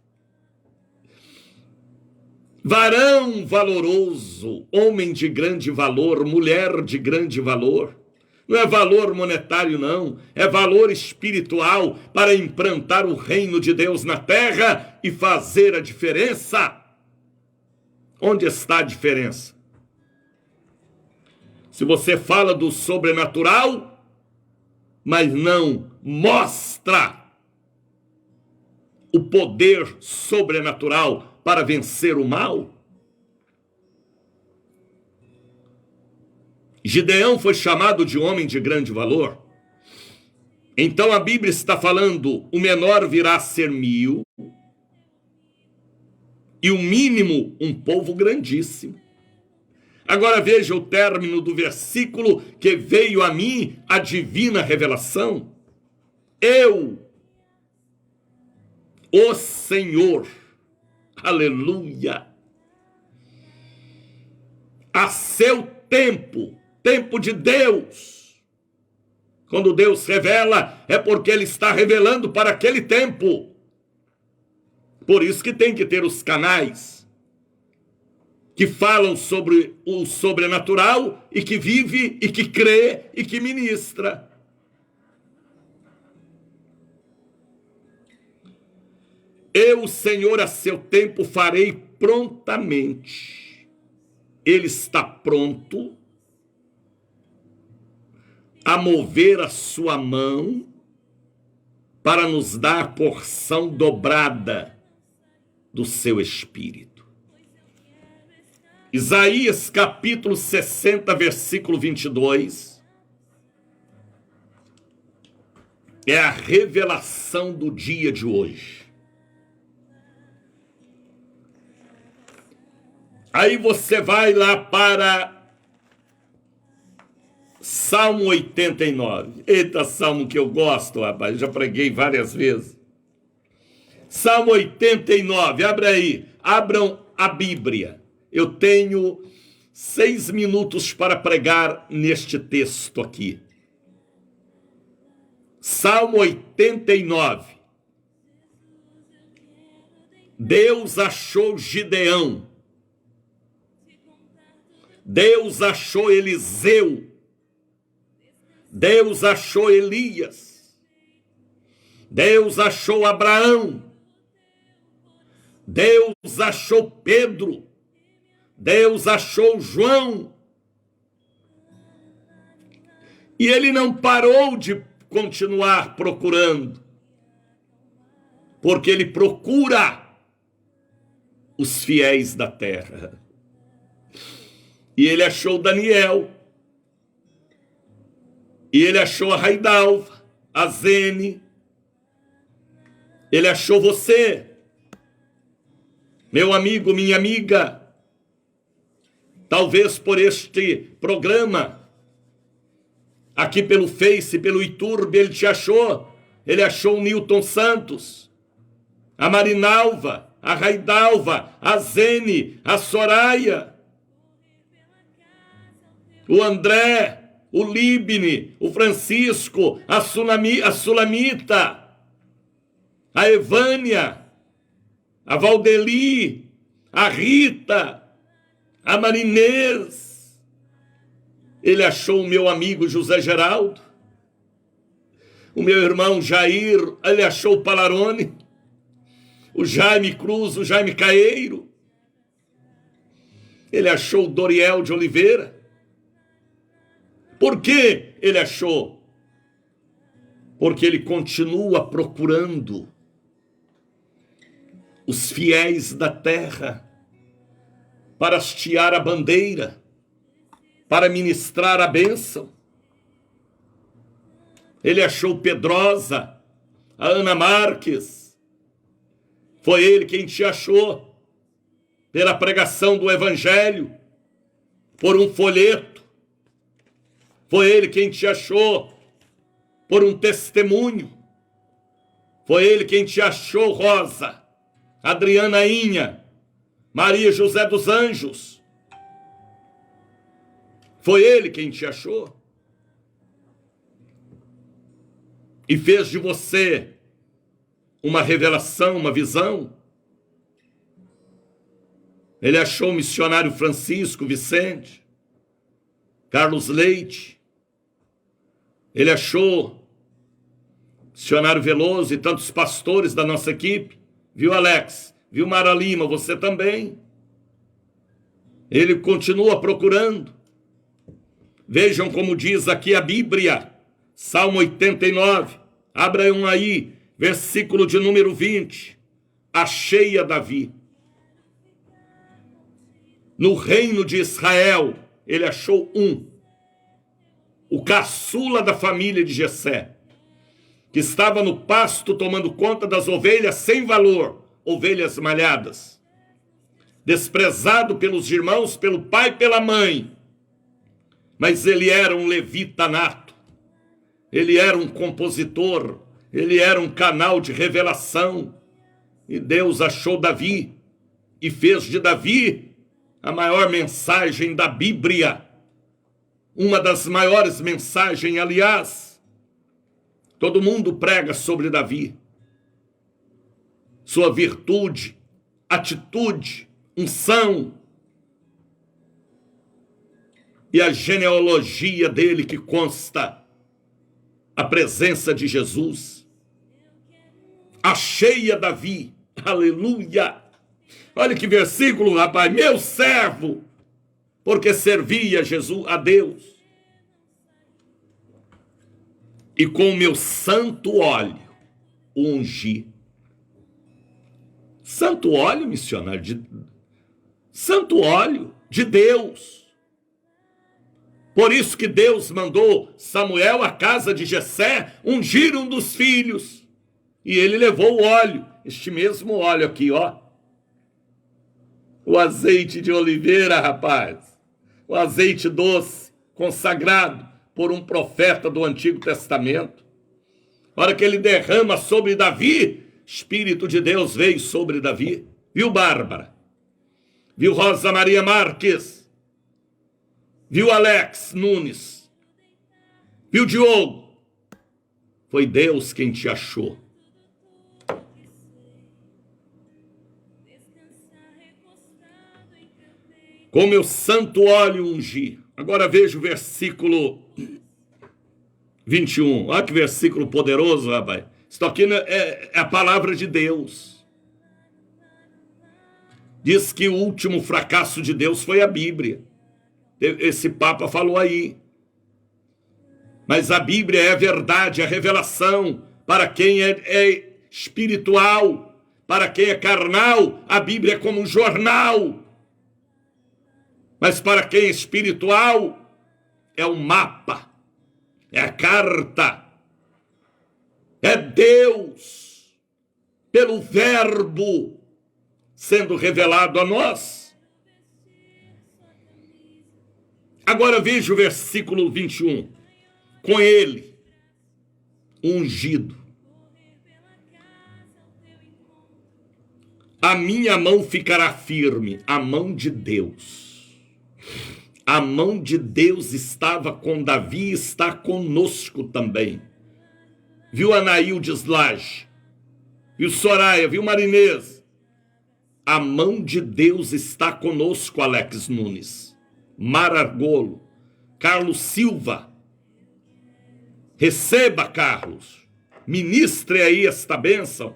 Varão valoroso, homem de grande valor, mulher de grande valor. Não é valor monetário, não. É valor espiritual para implantar o reino de Deus na terra e fazer a diferença. Onde está a diferença? Se você fala do sobrenatural, mas não mostra o poder sobrenatural para vencer o mal. Gideão foi chamado de homem de grande valor. Então a Bíblia está falando, o menor virá a ser 1000, e o mínimo, um povo grandíssimo. Agora veja o término do versículo, que veio a mim a divina revelação. Eu, o Senhor, aleluia, a seu tempo, tempo de Deus. Quando Deus revela, é porque Ele está revelando para aquele tempo. Por isso que tem que ter os canais que falam sobre o sobrenatural e que vive e que crê e que ministra. Eu, Senhor, a seu tempo farei prontamente. Ele está pronto a mover a sua mão para nos dar porção dobrada do seu espírito. Isaías capítulo 60, versículo 22, é a revelação do dia de hoje. Aí você vai lá para Salmo 89. Eita, salmo que eu gosto, rapaz, já preguei várias vezes. Salmo 89, abre aí, abram a Bíblia. Eu tenho 6 minutos para pregar neste texto aqui. Salmo 89. Deus achou Gideão. Deus achou Eliseu. Deus achou Elias. Deus achou Abraão. Deus achou Pedro. Deus achou João. E ele não parou de continuar procurando, porque ele procura os fiéis da terra. E ele achou Daniel. E ele achou a Raidalva, a Zene. Ele achou você, meu amigo, minha amiga. Talvez por este programa, aqui pelo Face, pelo YouTube, ele te achou. Ele achou o Newton Santos, a Marinalva, a Raidalva, a Zene, a Soraya, o André, o Libne, o Francisco, a Sulamita, a Evânia, a Valdeli, a Rita, a Marinês. Ele achou o meu amigo José Geraldo, o meu irmão Jair, ele achou o Palarone, o Jaime Cruz, o Jaime Caeiro, ele achou o Doriel de Oliveira. Por que ele achou? porque ele continua procurando os fiéis da terra para hastear a bandeira, para ministrar a bênção. Ele achou Pedrosa, a Ana Marques. Foi ele quem te achou pela pregação do evangelho, por um folheto. Foi ele quem te achou por um testemunho. Foi ele quem te achou, Rosa, Adriana Inha, Maria José dos Anjos. Foi ele quem te achou e fez de você uma revelação, uma visão. Ele achou o missionário Francisco Vicente, Carlos Leite. Ele achou o missionário Veloso e tantos pastores da nossa equipe. Viu, Alex? Viu, Mara Lima? Você também. Ele continua procurando. Vejam como diz aqui a Bíblia, Salmo 89. Abram aí, versículo de número 20. Achei a Davi. No reino de Israel, ele achou o caçula da família de Jessé, que estava no pasto tomando conta das ovelhas sem valor, ovelhas malhadas, desprezado pelos irmãos, pelo pai e pela mãe, mas ele era um levita nato, ele era um compositor, ele era um canal de revelação, e Deus achou Davi e fez de Davi a maior mensagem da Bíblia, uma das maiores mensagens, aliás. Todo mundo prega sobre Davi, sua virtude, atitude, unção, e a genealogia dele que consta a presença de Jesus. Achei a Davi, aleluia. Olha que versículo, rapaz, meu servo, porque servia Jesus a Deus, e com o meu santo óleo o ungi. Santo óleo, missionário, santo óleo de Deus. Por isso que Deus mandou Samuel à casa de Jessé ungir um dos filhos, e ele levou o óleo, este mesmo óleo aqui, ó. O azeite de oliveira, rapaz. O azeite doce, consagrado por um profeta do Antigo Testamento. A hora que ele derrama sobre Davi, Espírito de Deus veio sobre Davi. Viu, Bárbara? Viu, Rosa Maria Marques? Viu, Alex Nunes? Viu, Diogo? Foi Deus quem te achou. Com meu santo óleo ungi. Agora veja o versículo 21. Olha que versículo poderoso, rapaz. Isso aqui é a palavra de Deus. Diz que o último fracasso de Deus foi a Bíblia. Esse Papa falou aí. Mas a Bíblia é a verdade, a revelação. Para quem é espiritual, para quem é carnal, a Bíblia é como um jornal. Mas para quem é espiritual, é um mapa, é a carta, é Deus, pelo verbo, sendo revelado a nós. Agora veja o versículo 21. Com ele, ungido, a minha mão ficará firme, a mão de Deus. A mão de Deus estava com Davi e está conosco também. Viu Anaíldes Lage? Viu Soraya? Viu Marinês? A mão de Deus está conosco, Alex Nunes, Marargolo, Carlos Silva. Receba, Carlos. Ministre aí esta bênção.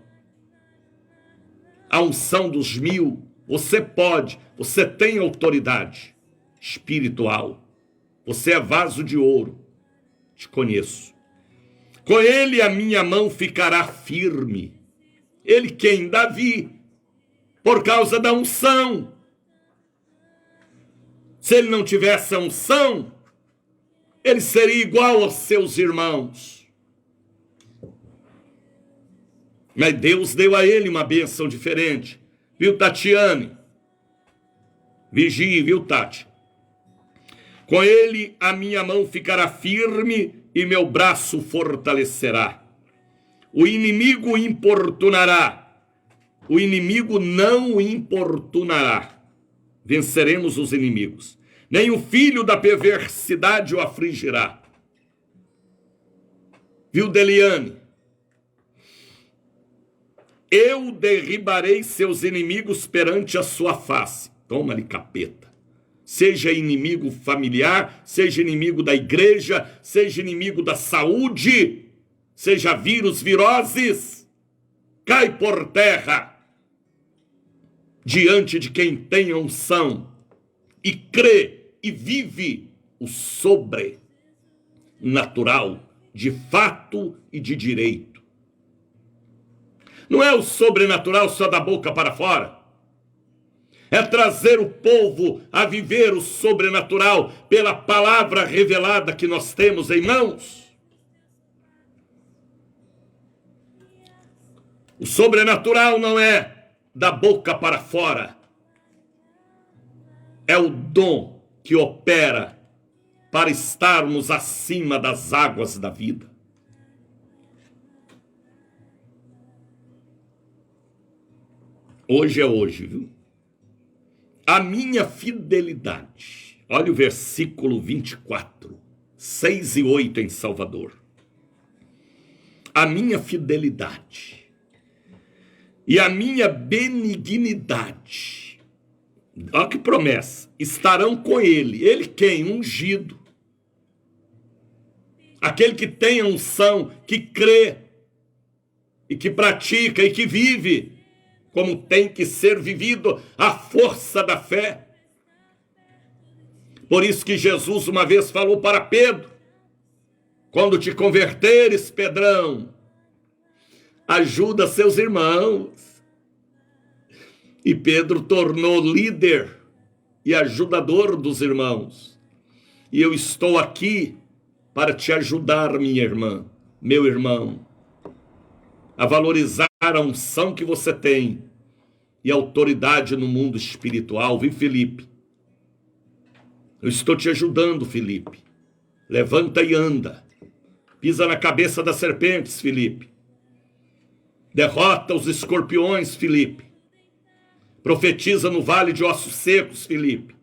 A unção dos 1000. Você pode, você tem autoridade espiritual. Você é vaso de ouro. Te conheço. Com ele a minha mão ficará firme. Ele quem? Davi. Por causa da unção. Se ele não tivesse a unção, ele seria igual aos seus irmãos. Mas Deus deu a ele uma bênção diferente. Viu, Tatiane? Vigie, viu, Tati? Com ele a minha mão ficará firme e meu braço fortalecerá. O inimigo o importunará. O inimigo não o importunará. Venceremos os inimigos. Nem o filho da perversidade o afligirá. Viu, Deliane? Eu derribarei seus inimigos perante a sua face. Toma-lhe, capeta. Seja inimigo familiar, seja inimigo da igreja, seja inimigo da saúde, seja vírus, viroses, cai por terra diante de quem tem unção e crê e vive o sobrenatural de fato e de direito. Não é o sobrenatural só da boca para fora. É trazer o povo a viver o sobrenatural pela palavra revelada que nós temos em mãos. O sobrenatural não é da boca para fora. É o dom que opera para estarmos acima das águas da vida. Hoje é hoje, viu? A minha fidelidade. Olha o versículo 24, 6 e 8 em Salvador. A minha fidelidade e a minha benignidade. Olha que promessa. Estarão com ele. Ele quem? Ungido. Aquele que tem a unção, que crê e que pratica e que vive como tem que ser vivido a força da fé. Por isso que Jesus uma vez falou para Pedro: quando te converteres, Pedrão, ajuda seus irmãos. E Pedro tornou líder e ajudador dos irmãos. E eu estou aqui para te ajudar, minha irmã, meu irmão, a valorizar a unção que você tem e a autoridade no mundo espiritual, viu, Felipe? Eu estou te ajudando, Felipe. Levanta e anda. Pisa na cabeça das serpentes, Felipe. Derrota os escorpiões, Felipe. Profetiza no vale de ossos secos, Felipe.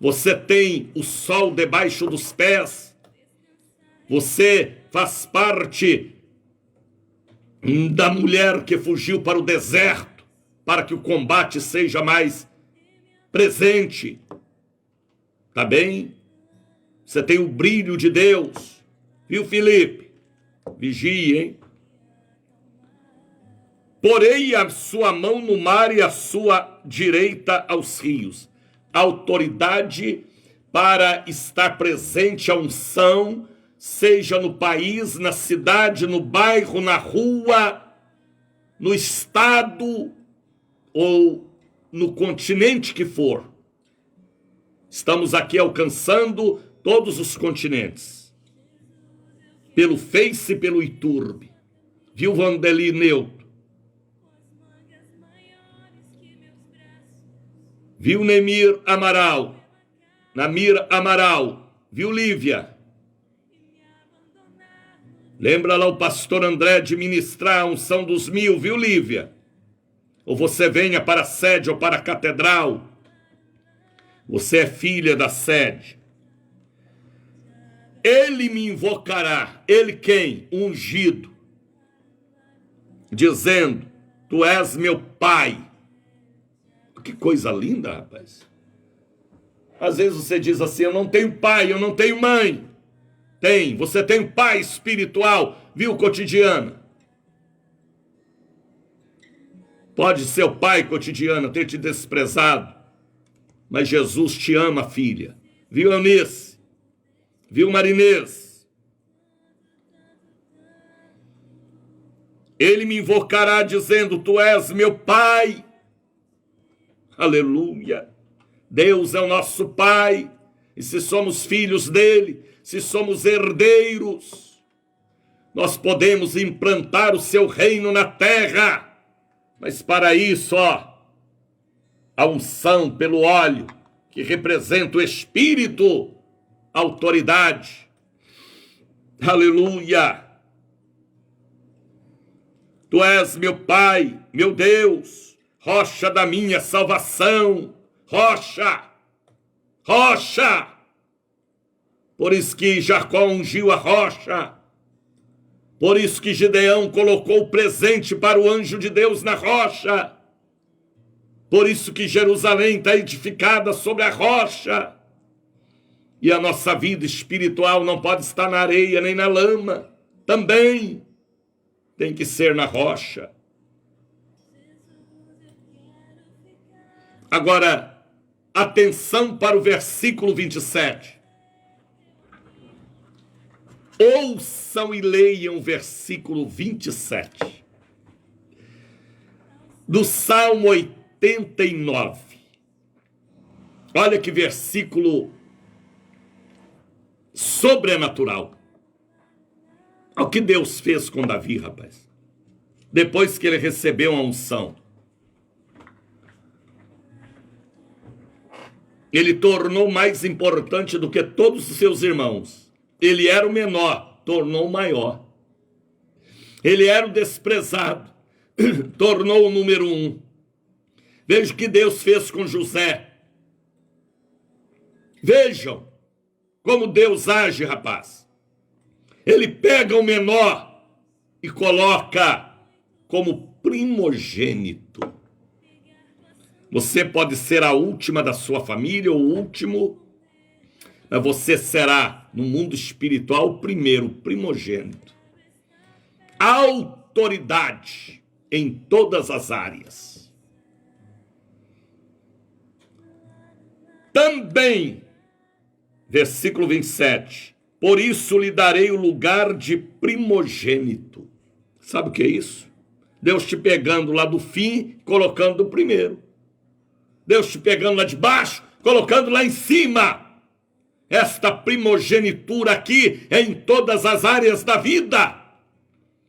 Você tem o sol debaixo dos pés. Você faz parte da mulher que fugiu para o deserto, para que o combate seja mais presente. Tá bem? Você tem o brilho de Deus. Viu, Felipe? Vigie, hein? Porei a sua mão no mar e a sua direita aos rios. Autoridade para estar presente a unção, seja no país, na cidade, no bairro, na rua, no estado ou no continente que for. Estamos aqui alcançando todos os continentes. Pelo Face e pelo YouTube. Viu, Vandeli Neuto? Viu, Nemir Amaral? Namir Amaral? Viu, Lívia? Lembra lá o pastor André de ministrar a unção dos 1000, viu, Lívia? Ou você venha para a sede ou para a catedral. Você é filha da sede. Ele me invocará. Ele quem? Ungido. Dizendo: tu és meu pai. Que coisa linda, rapaz. Às vezes você diz assim: eu não tenho pai, eu não tenho mãe. Tem, você tem um pai espiritual, viu, Cotidiana? Pode ser o pai, Cotidiana, ter te desprezado, mas Jesus te ama, filha. Viu, Eunice? Viu, Marinês? Ele me invocará dizendo: tu és meu Pai. Aleluia. Deus é o nosso Pai. E se somos filhos dele, se somos herdeiros, nós podemos implantar o seu reino na terra. Mas para isso, a unção pelo óleo, que representa o Espírito, a autoridade. Aleluia. Tu és meu Pai, meu Deus, rocha da minha salvação, rocha. Rocha! Por isso que Jacó ungiu a rocha. Por isso que Gideão colocou o presente para o anjo de Deus na rocha. Por isso que Jerusalém está edificada sobre a rocha. E a nossa vida espiritual não pode estar na areia nem na lama. Também tem que ser na rocha. Agora, atenção para o versículo 27. Ouçam e leiam o versículo 27. Do Salmo 89. Olha que versículo sobrenatural. Olha o que Deus fez com Davi, rapaz. Depois que ele recebeu a unção. Ele tornou mais importante do que todos os seus irmãos. Ele era o menor, tornou o maior. Ele era o desprezado, tornou o número 1. Veja o que Deus fez com José. Vejam como Deus age, rapaz. Ele pega o menor e coloca como primogênito. Você pode ser a última da sua família ou o último, mas você será, no mundo espiritual, o primeiro, primogênito. Autoridade em todas as áreas. Também, versículo 27, por isso lhe darei o lugar de primogênito. Sabe o que é isso? Deus te pegando lá do fim, colocando do primeiro. Deus te pegando lá de baixo, colocando lá em cima. Esta primogenitura aqui é em todas as áreas da vida.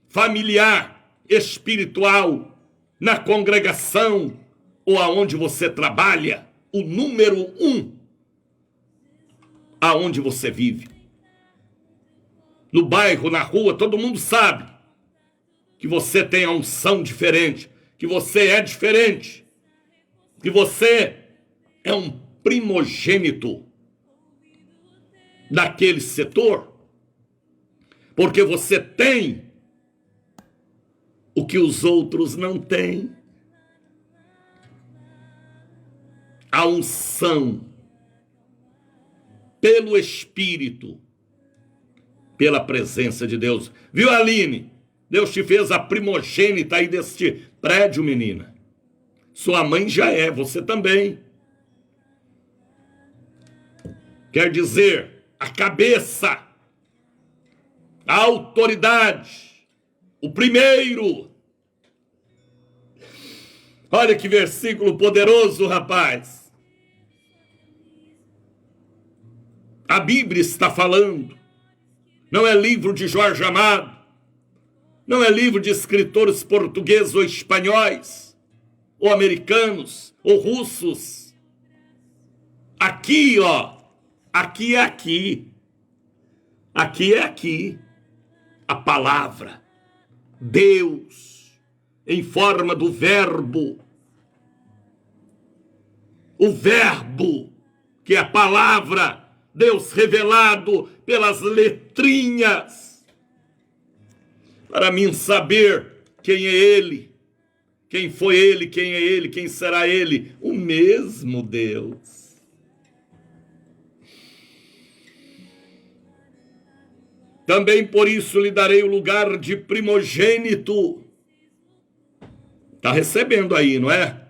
Familiar, espiritual, na congregação ou aonde você trabalha. O número 1. Aonde você vive. No bairro, na rua, todo mundo sabe que você tem a unção diferente, que você é diferente. Que você é um primogênito daquele setor, porque você tem o que os outros não têm. A unção pelo Espírito, pela presença de Deus. Viu, Aline? Deus te fez a primogênita aí deste prédio, menina. Sua mãe já é, você também. Quer dizer, a cabeça, a autoridade, o primeiro. Olha que versículo poderoso, rapaz. A Bíblia está falando. Não é livro de Jorge Amado. Não é livro de escritores portugueses ou espanhóis. Ou americanos, ou russos. Aqui, aqui é aqui. Aqui é aqui. A palavra. Deus, em forma do verbo. O verbo, que é a palavra, Deus revelado pelas letrinhas. Para mim saber quem é Ele. Quem foi Ele, quem é Ele, quem será Ele? O mesmo Deus. Também por isso lhe darei o lugar de primogênito. Está recebendo aí, não é?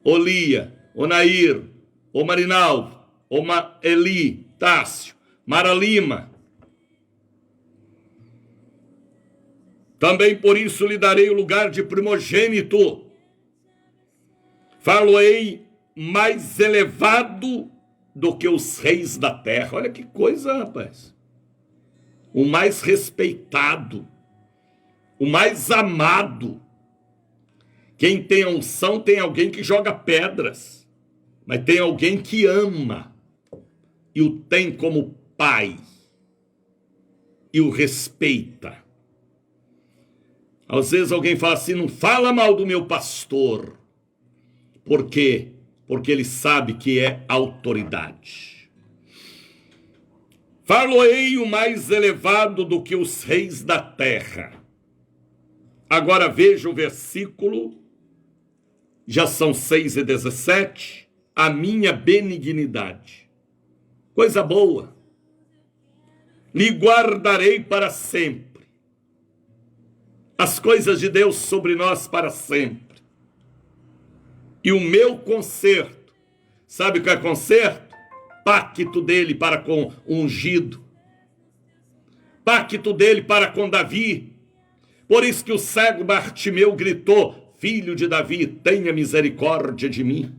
Ô Lia, ô Nair, ô Marinaldo, ô Eli, Tássio, Mara Lima. Também por isso lhe darei o lugar de primogênito. Falo-ei mais elevado do que os reis da terra. Olha que coisa, rapaz. O mais respeitado, o mais amado. Quem tem a unção tem alguém que joga pedras, mas tem alguém que ama e o tem como pai e o respeita. Às vezes alguém fala assim, não fala mal do meu pastor. Por quê? Porque ele sabe que é autoridade. Falo-ei o mais elevado do que os reis da terra. Agora veja o versículo, já são 6:17, a minha benignidade. Coisa boa. Lhe guardarei para sempre. As coisas de Deus sobre nós para sempre. E o meu conserto, sabe o que é conserto? Pacto dele para com o ungido. Pacto dele para com Davi. Por isso que o cego Bartimeu gritou, filho de Davi, tenha misericórdia de mim.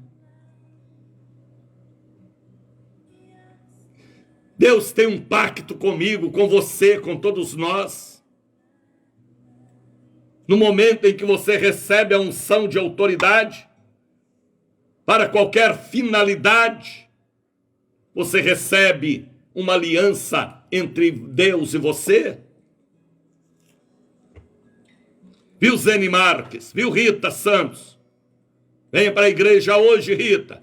Deus tem um pacto comigo, com você, com todos nós. No momento em que você recebe a unção de autoridade, para qualquer finalidade, você recebe uma aliança entre Deus e você. Viu, Zene Marques? Viu, Rita Santos? Venha para a igreja hoje, Rita.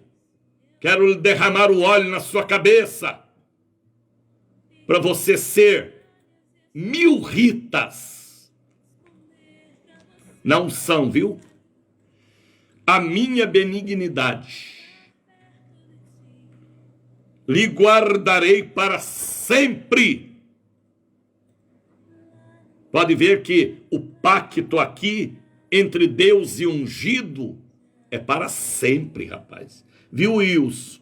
Quero derramar o óleo na sua cabeça, para você ser 1000 Ritas. Não são, viu? A minha benignidade lhe guardarei para sempre. Pode ver que o pacto aqui entre Deus e ungido é para sempre, rapaz. Viu, Wilson?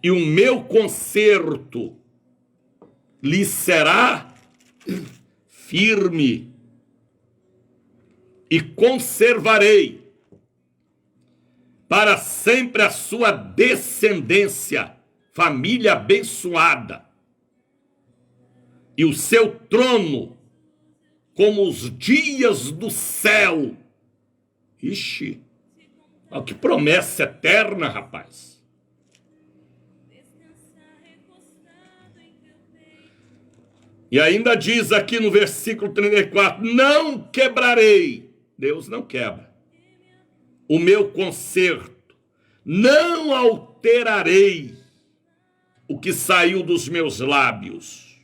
E o meu conserto lhe será firme, e conservarei para sempre a sua descendência, família abençoada, e o seu trono como os dias do céu. Ixi, olha que promessa eterna, rapaz. E ainda diz aqui no versículo 34, não quebrarei. Deus não quebra. O meu conserto, não alterarei o que saiu dos meus lábios.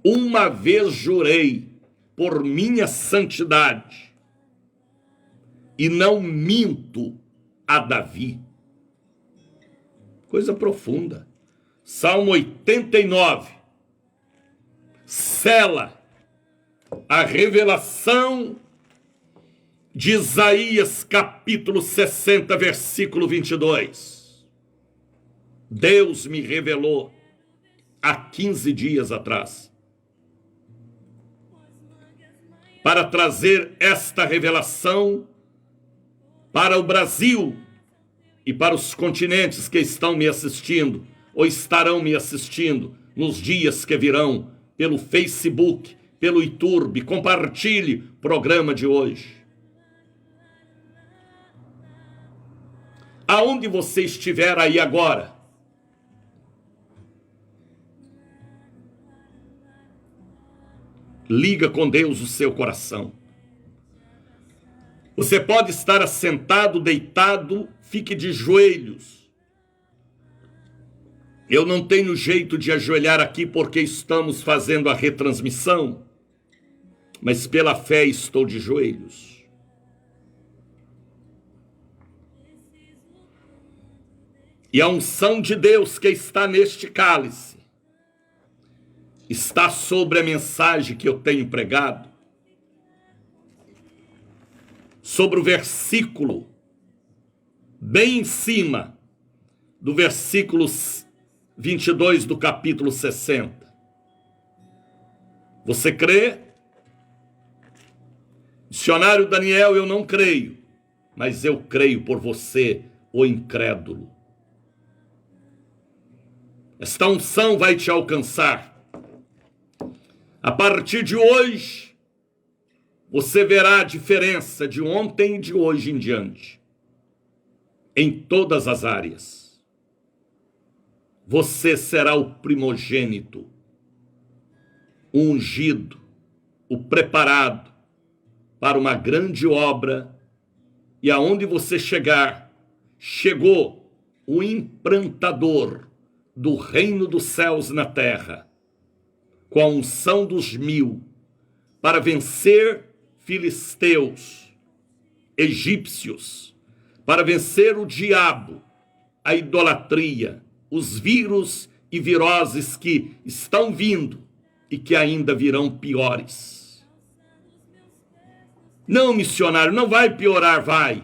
Uma vez jurei por minha santidade, e não minto a Davi. Coisa profunda. Salmo 89. Sela a revelação de Isaías capítulo 60, versículo 22. Deus me revelou há 15 dias atrás, para trazer esta revelação para o Brasil e para os continentes que estão me assistindo ou estarão me assistindo nos dias que virão, pelo Facebook, pelo YouTube. Compartilhe o programa de hoje. Aonde você estiver aí agora, liga com Deus o seu coração. Você pode estar assentado, deitado, fique de joelhos. Eu não tenho jeito de ajoelhar aqui porque estamos fazendo a retransmissão, mas pela fé estou de joelhos. E a unção de Deus que está neste cálice está sobre a mensagem que eu tenho pregado, sobre o versículo, bem em cima do versículo 22 do capítulo 60. Você crê? Dicionário Daniel, eu não creio, mas eu creio por você, o incrédulo. Esta unção vai te alcançar. A partir de hoje, você verá a diferença de ontem e de hoje em diante, em todas as áreas. Você será o primogênito, o ungido, o preparado para uma grande obra, e aonde você chegar, chegou o implantador do reino dos céus na terra, com a unção dos 1000, para vencer filisteus, egípcios, para vencer o diabo, a idolatria, os vírus e viroses que estão vindo e que ainda virão piores. Não, missionário, não vai piorar, vai,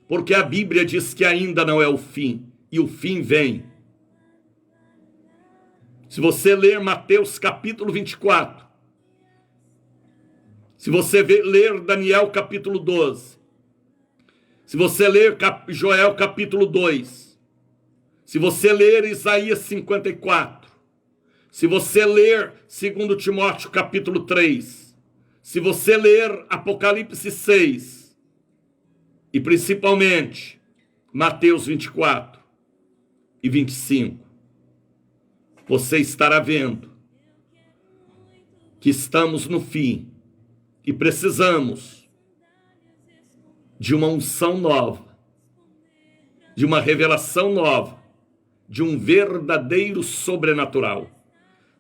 porque a Bíblia diz que ainda não é o fim, e o fim vem. Se você ler Mateus capítulo 24, se você ler Daniel capítulo 12, se você ler Joel capítulo 2, se você ler Isaías 54, se você ler 2 Timóteo capítulo 3, se você ler Apocalipse 6, e principalmente Mateus 24 e 25, você estará vendo que estamos no fim e precisamos de uma unção nova, de uma revelação nova, de um verdadeiro sobrenatural.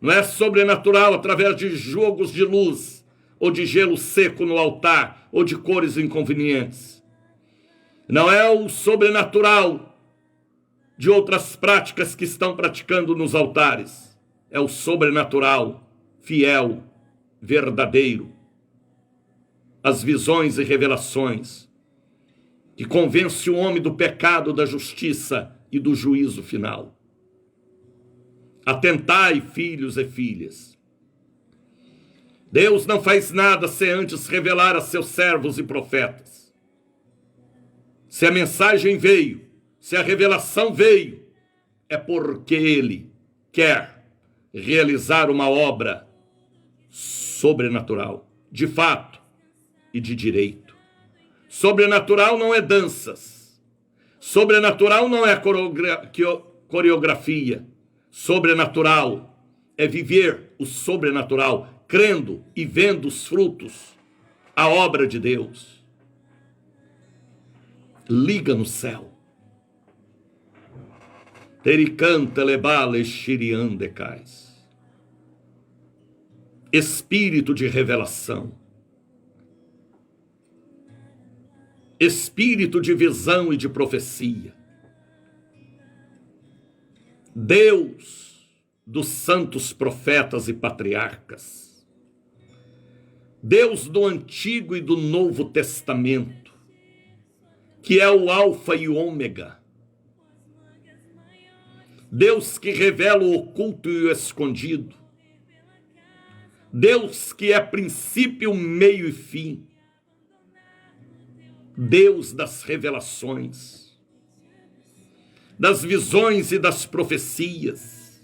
Não é sobrenatural através de jogos de luz, ou de gelo seco no altar, ou de cores inconvenientes. Não é o sobrenatural de outras práticas que estão praticando nos altares. É o sobrenatural, fiel, verdadeiro. As visões e revelações que convence o homem do pecado, da justiça e do juízo final. Atentai, filhos e filhas. Deus não faz nada sem antes revelar a seus servos e profetas. Se a mensagem veio, se a revelação veio, é porque Ele quer realizar uma obra sobrenatural, de fato e de direito. Sobrenatural não é danças. Sobrenatural não é coreografia. Sobrenatural é viver o sobrenatural, crendo e vendo os frutos, a obra de Deus. Liga no céu. Tericanta lebale shiriandecais. Espírito de revelação. Espírito de visão e de profecia. Deus dos santos profetas e patriarcas. Deus do Antigo e do Novo Testamento, que é o Alfa e o Ômega. Deus que revela o oculto e o escondido. Deus que é princípio, meio e fim. Deus das revelações, das visões e das profecias.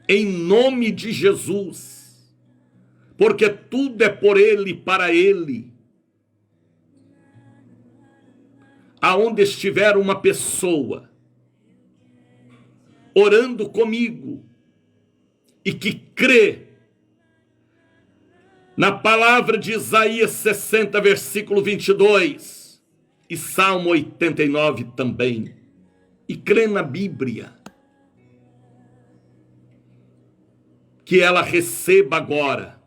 Em nome de Jesus, porque tudo é por Ele e para Ele. Aonde estiver uma pessoa orando comigo e que crê na palavra de Isaías 60, versículo 22, e Salmo 89 também, e crê na Bíblia, que ela receba agora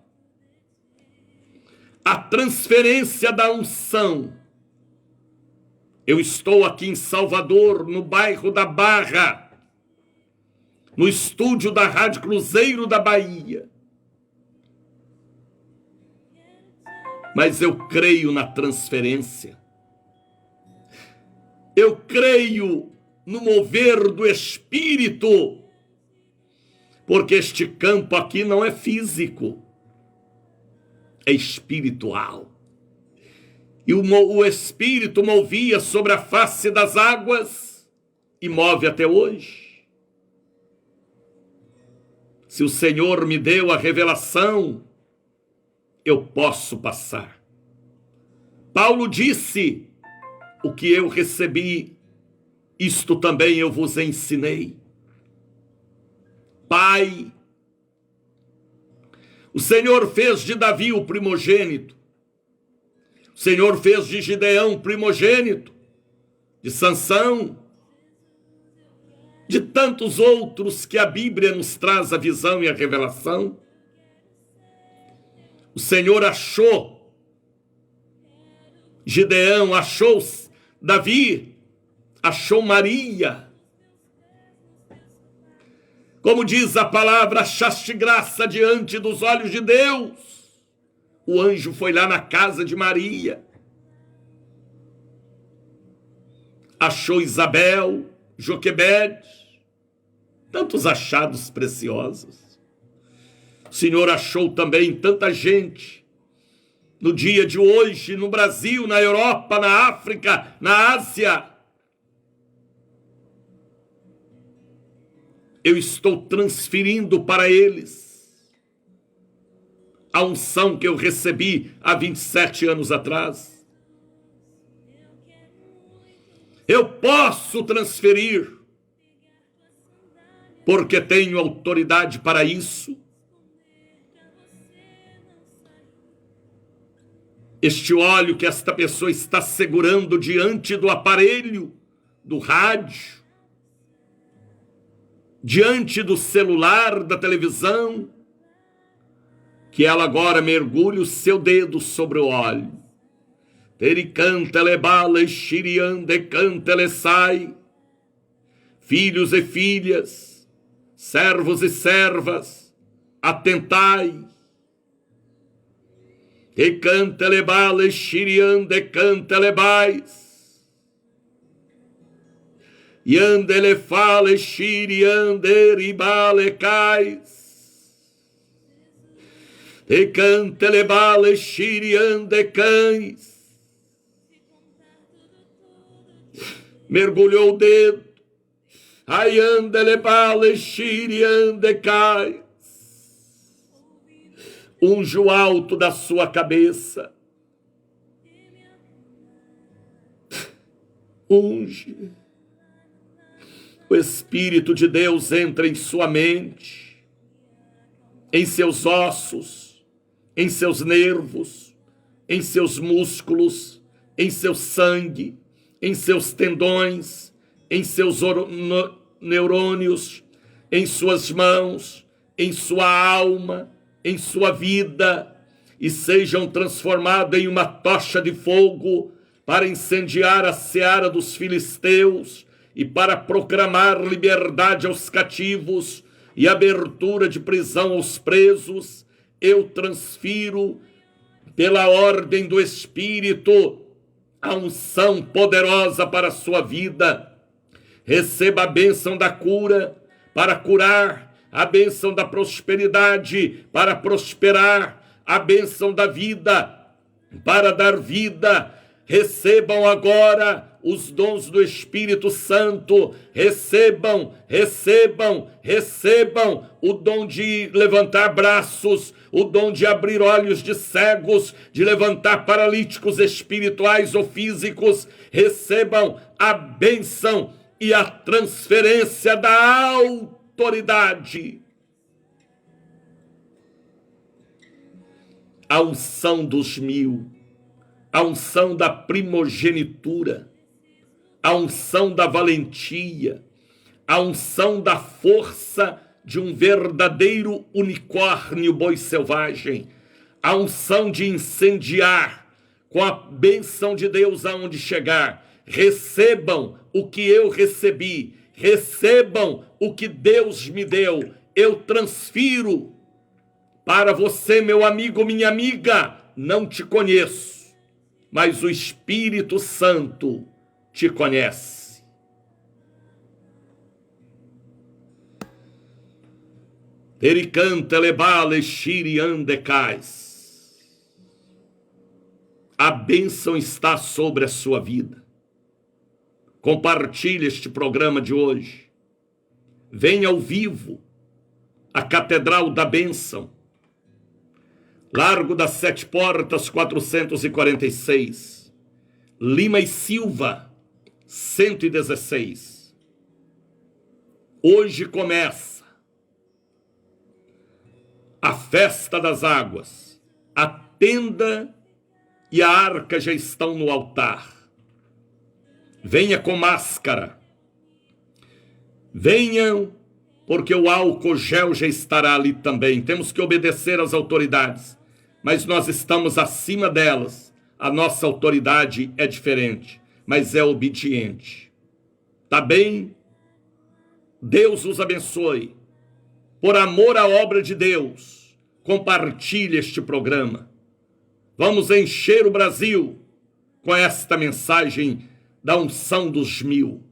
a transferência da unção. Eu estou aqui em Salvador, no bairro da Barra, no estúdio da Rádio Cruzeiro da Bahia. Mas eu creio na transferência. Eu creio no mover do Espírito porque este campo aqui não é físico, é espiritual. E o Espírito movia sobre a face das águas e move até hoje. Se o Senhor me deu a revelação, eu posso passar. Paulo disse: o que eu recebi, isto também eu vos ensinei. Pai, o Senhor fez de Davi o primogênito, o Senhor fez de Gideão o primogênito, de Sansão, de tantos outros que a Bíblia nos traz a visão e a revelação. O Senhor achou Gideão, achou Davi, achou Maria. Como diz a palavra, achaste graça diante dos olhos de Deus. O anjo foi lá na casa de Maria. Achou Isabel, Joquebede, tantos achados preciosos. O Senhor achou também tanta gente no dia de hoje, no Brasil, na Europa, na África, na Ásia. Eu estou transferindo para eles a unção que eu recebi há 27 anos atrás. Eu posso transferir, porque tenho autoridade para isso. Este óleo que esta pessoa está segurando diante do aparelho, do rádio, diante do celular, da televisão, que ela agora mergulhe o seu dedo sobre o óleo. Tericantele xiriande cantele sai. Filhos e filhas, servos e servas, atentai. E cantele bale xiriande cantele bais. Yandele fale xiriande ribale cais. E cantele bale xiriande cães. Mergulhou o dedo. Ayandele bale xiriande cais. Unge o alto da sua cabeça. Unge. O Espírito de Deus entra em sua mente, em seus ossos, em seus nervos, em seus músculos, em seu sangue, em seus tendões, em seus neurônios, em suas mãos, em sua alma, em sua vida, e sejam transformados em uma tocha de fogo para incendiar a seara dos filisteus e para proclamar liberdade aos cativos e abertura de prisão aos presos. Eu transfiro pela ordem do Espírito a unção poderosa para a sua vida. Receba a bênção da cura para curar, a bênção da prosperidade para prosperar, a bênção da vida para dar vida. Recebam agora os dons do Espírito Santo, recebam o dom de levantar braços, o dom de abrir olhos de cegos, de levantar paralíticos espirituais ou físicos. Recebam a bênção e a transferência da autoridade. A unção dos 1000, a unção da primogenitura, a unção da valentia, a unção da força de um verdadeiro unicórnio boi selvagem, a unção de incendiar com a bênção de Deus aonde chegar. Recebam o que eu recebi, recebam o que Deus me deu. Eu transfiro para você, meu amigo, minha amiga. Não te conheço, mas o Espírito Santo te conhece. Ericanta lebale shiriandecais. A bênção está sobre a sua vida. Compartilhe este programa de hoje. Venha ao vivo à Catedral da Bênção. Largo das Sete Portas, 446. Lima e Silva, 116. Hoje começa a festa das águas. A tenda e a arca já estão no altar. Venha com máscara. Venham, porque o álcool gel já estará ali também. Temos que obedecer às autoridades, mas nós estamos acima delas. A nossa autoridade é diferente, mas é obediente. Tá bem? Deus os abençoe. Por amor à obra de Deus, compartilhe este programa. Vamos encher o Brasil com esta mensagem da unção dos 1000.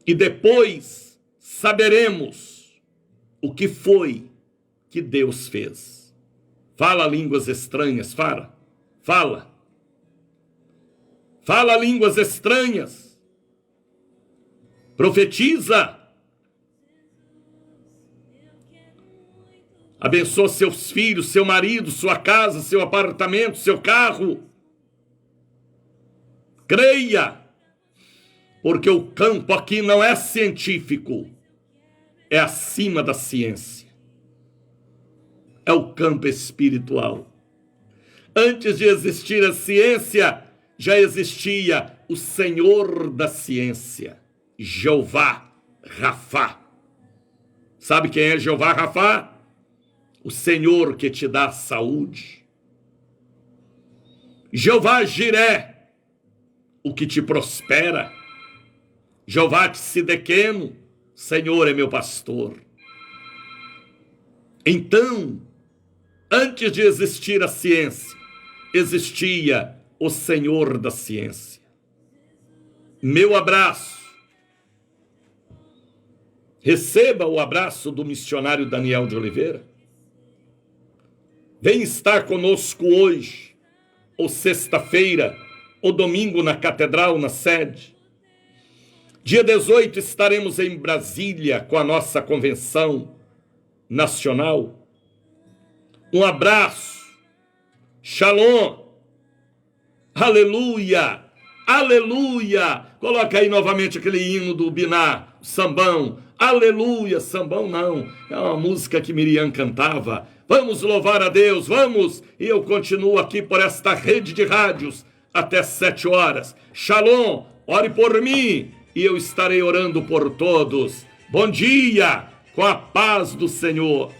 E depois saberemos o que foi que Deus fez. Fala línguas estranhas, fala. Fala. Fala línguas estranhas. Profetiza. Abençoa seus filhos, seu marido, sua casa, seu apartamento, seu carro. Creia, porque o campo aqui não é científico, é acima da ciência. É o campo espiritual. Antes de existir a ciência, já existia o Senhor da ciência, Jeová Rafá. Sabe quem é Jeová Rafá? O Senhor que te dá saúde. Jeová Jiré, o que te prospera. Jeová Tsidequeno, Senhor é meu pastor. Então, antes de existir a ciência, existia o Senhor da ciência. Meu abraço. Receba o abraço do missionário Daniel de Oliveira. Vem estar conosco hoje, ou sexta-feira, ou domingo na Catedral, na sede. Dia 18 estaremos em Brasília com a nossa convenção nacional. Um abraço. Shalom. Aleluia. Aleluia. Coloca aí novamente aquele hino do Biná, sambão. Aleluia. Sambão não, é uma música que Miriam cantava. Vamos louvar a Deus, vamos. E eu continuo aqui por esta rede de rádios até 7 horas. Shalom. Ore por mim e eu estarei orando por todos. Bom dia, com a paz do Senhor.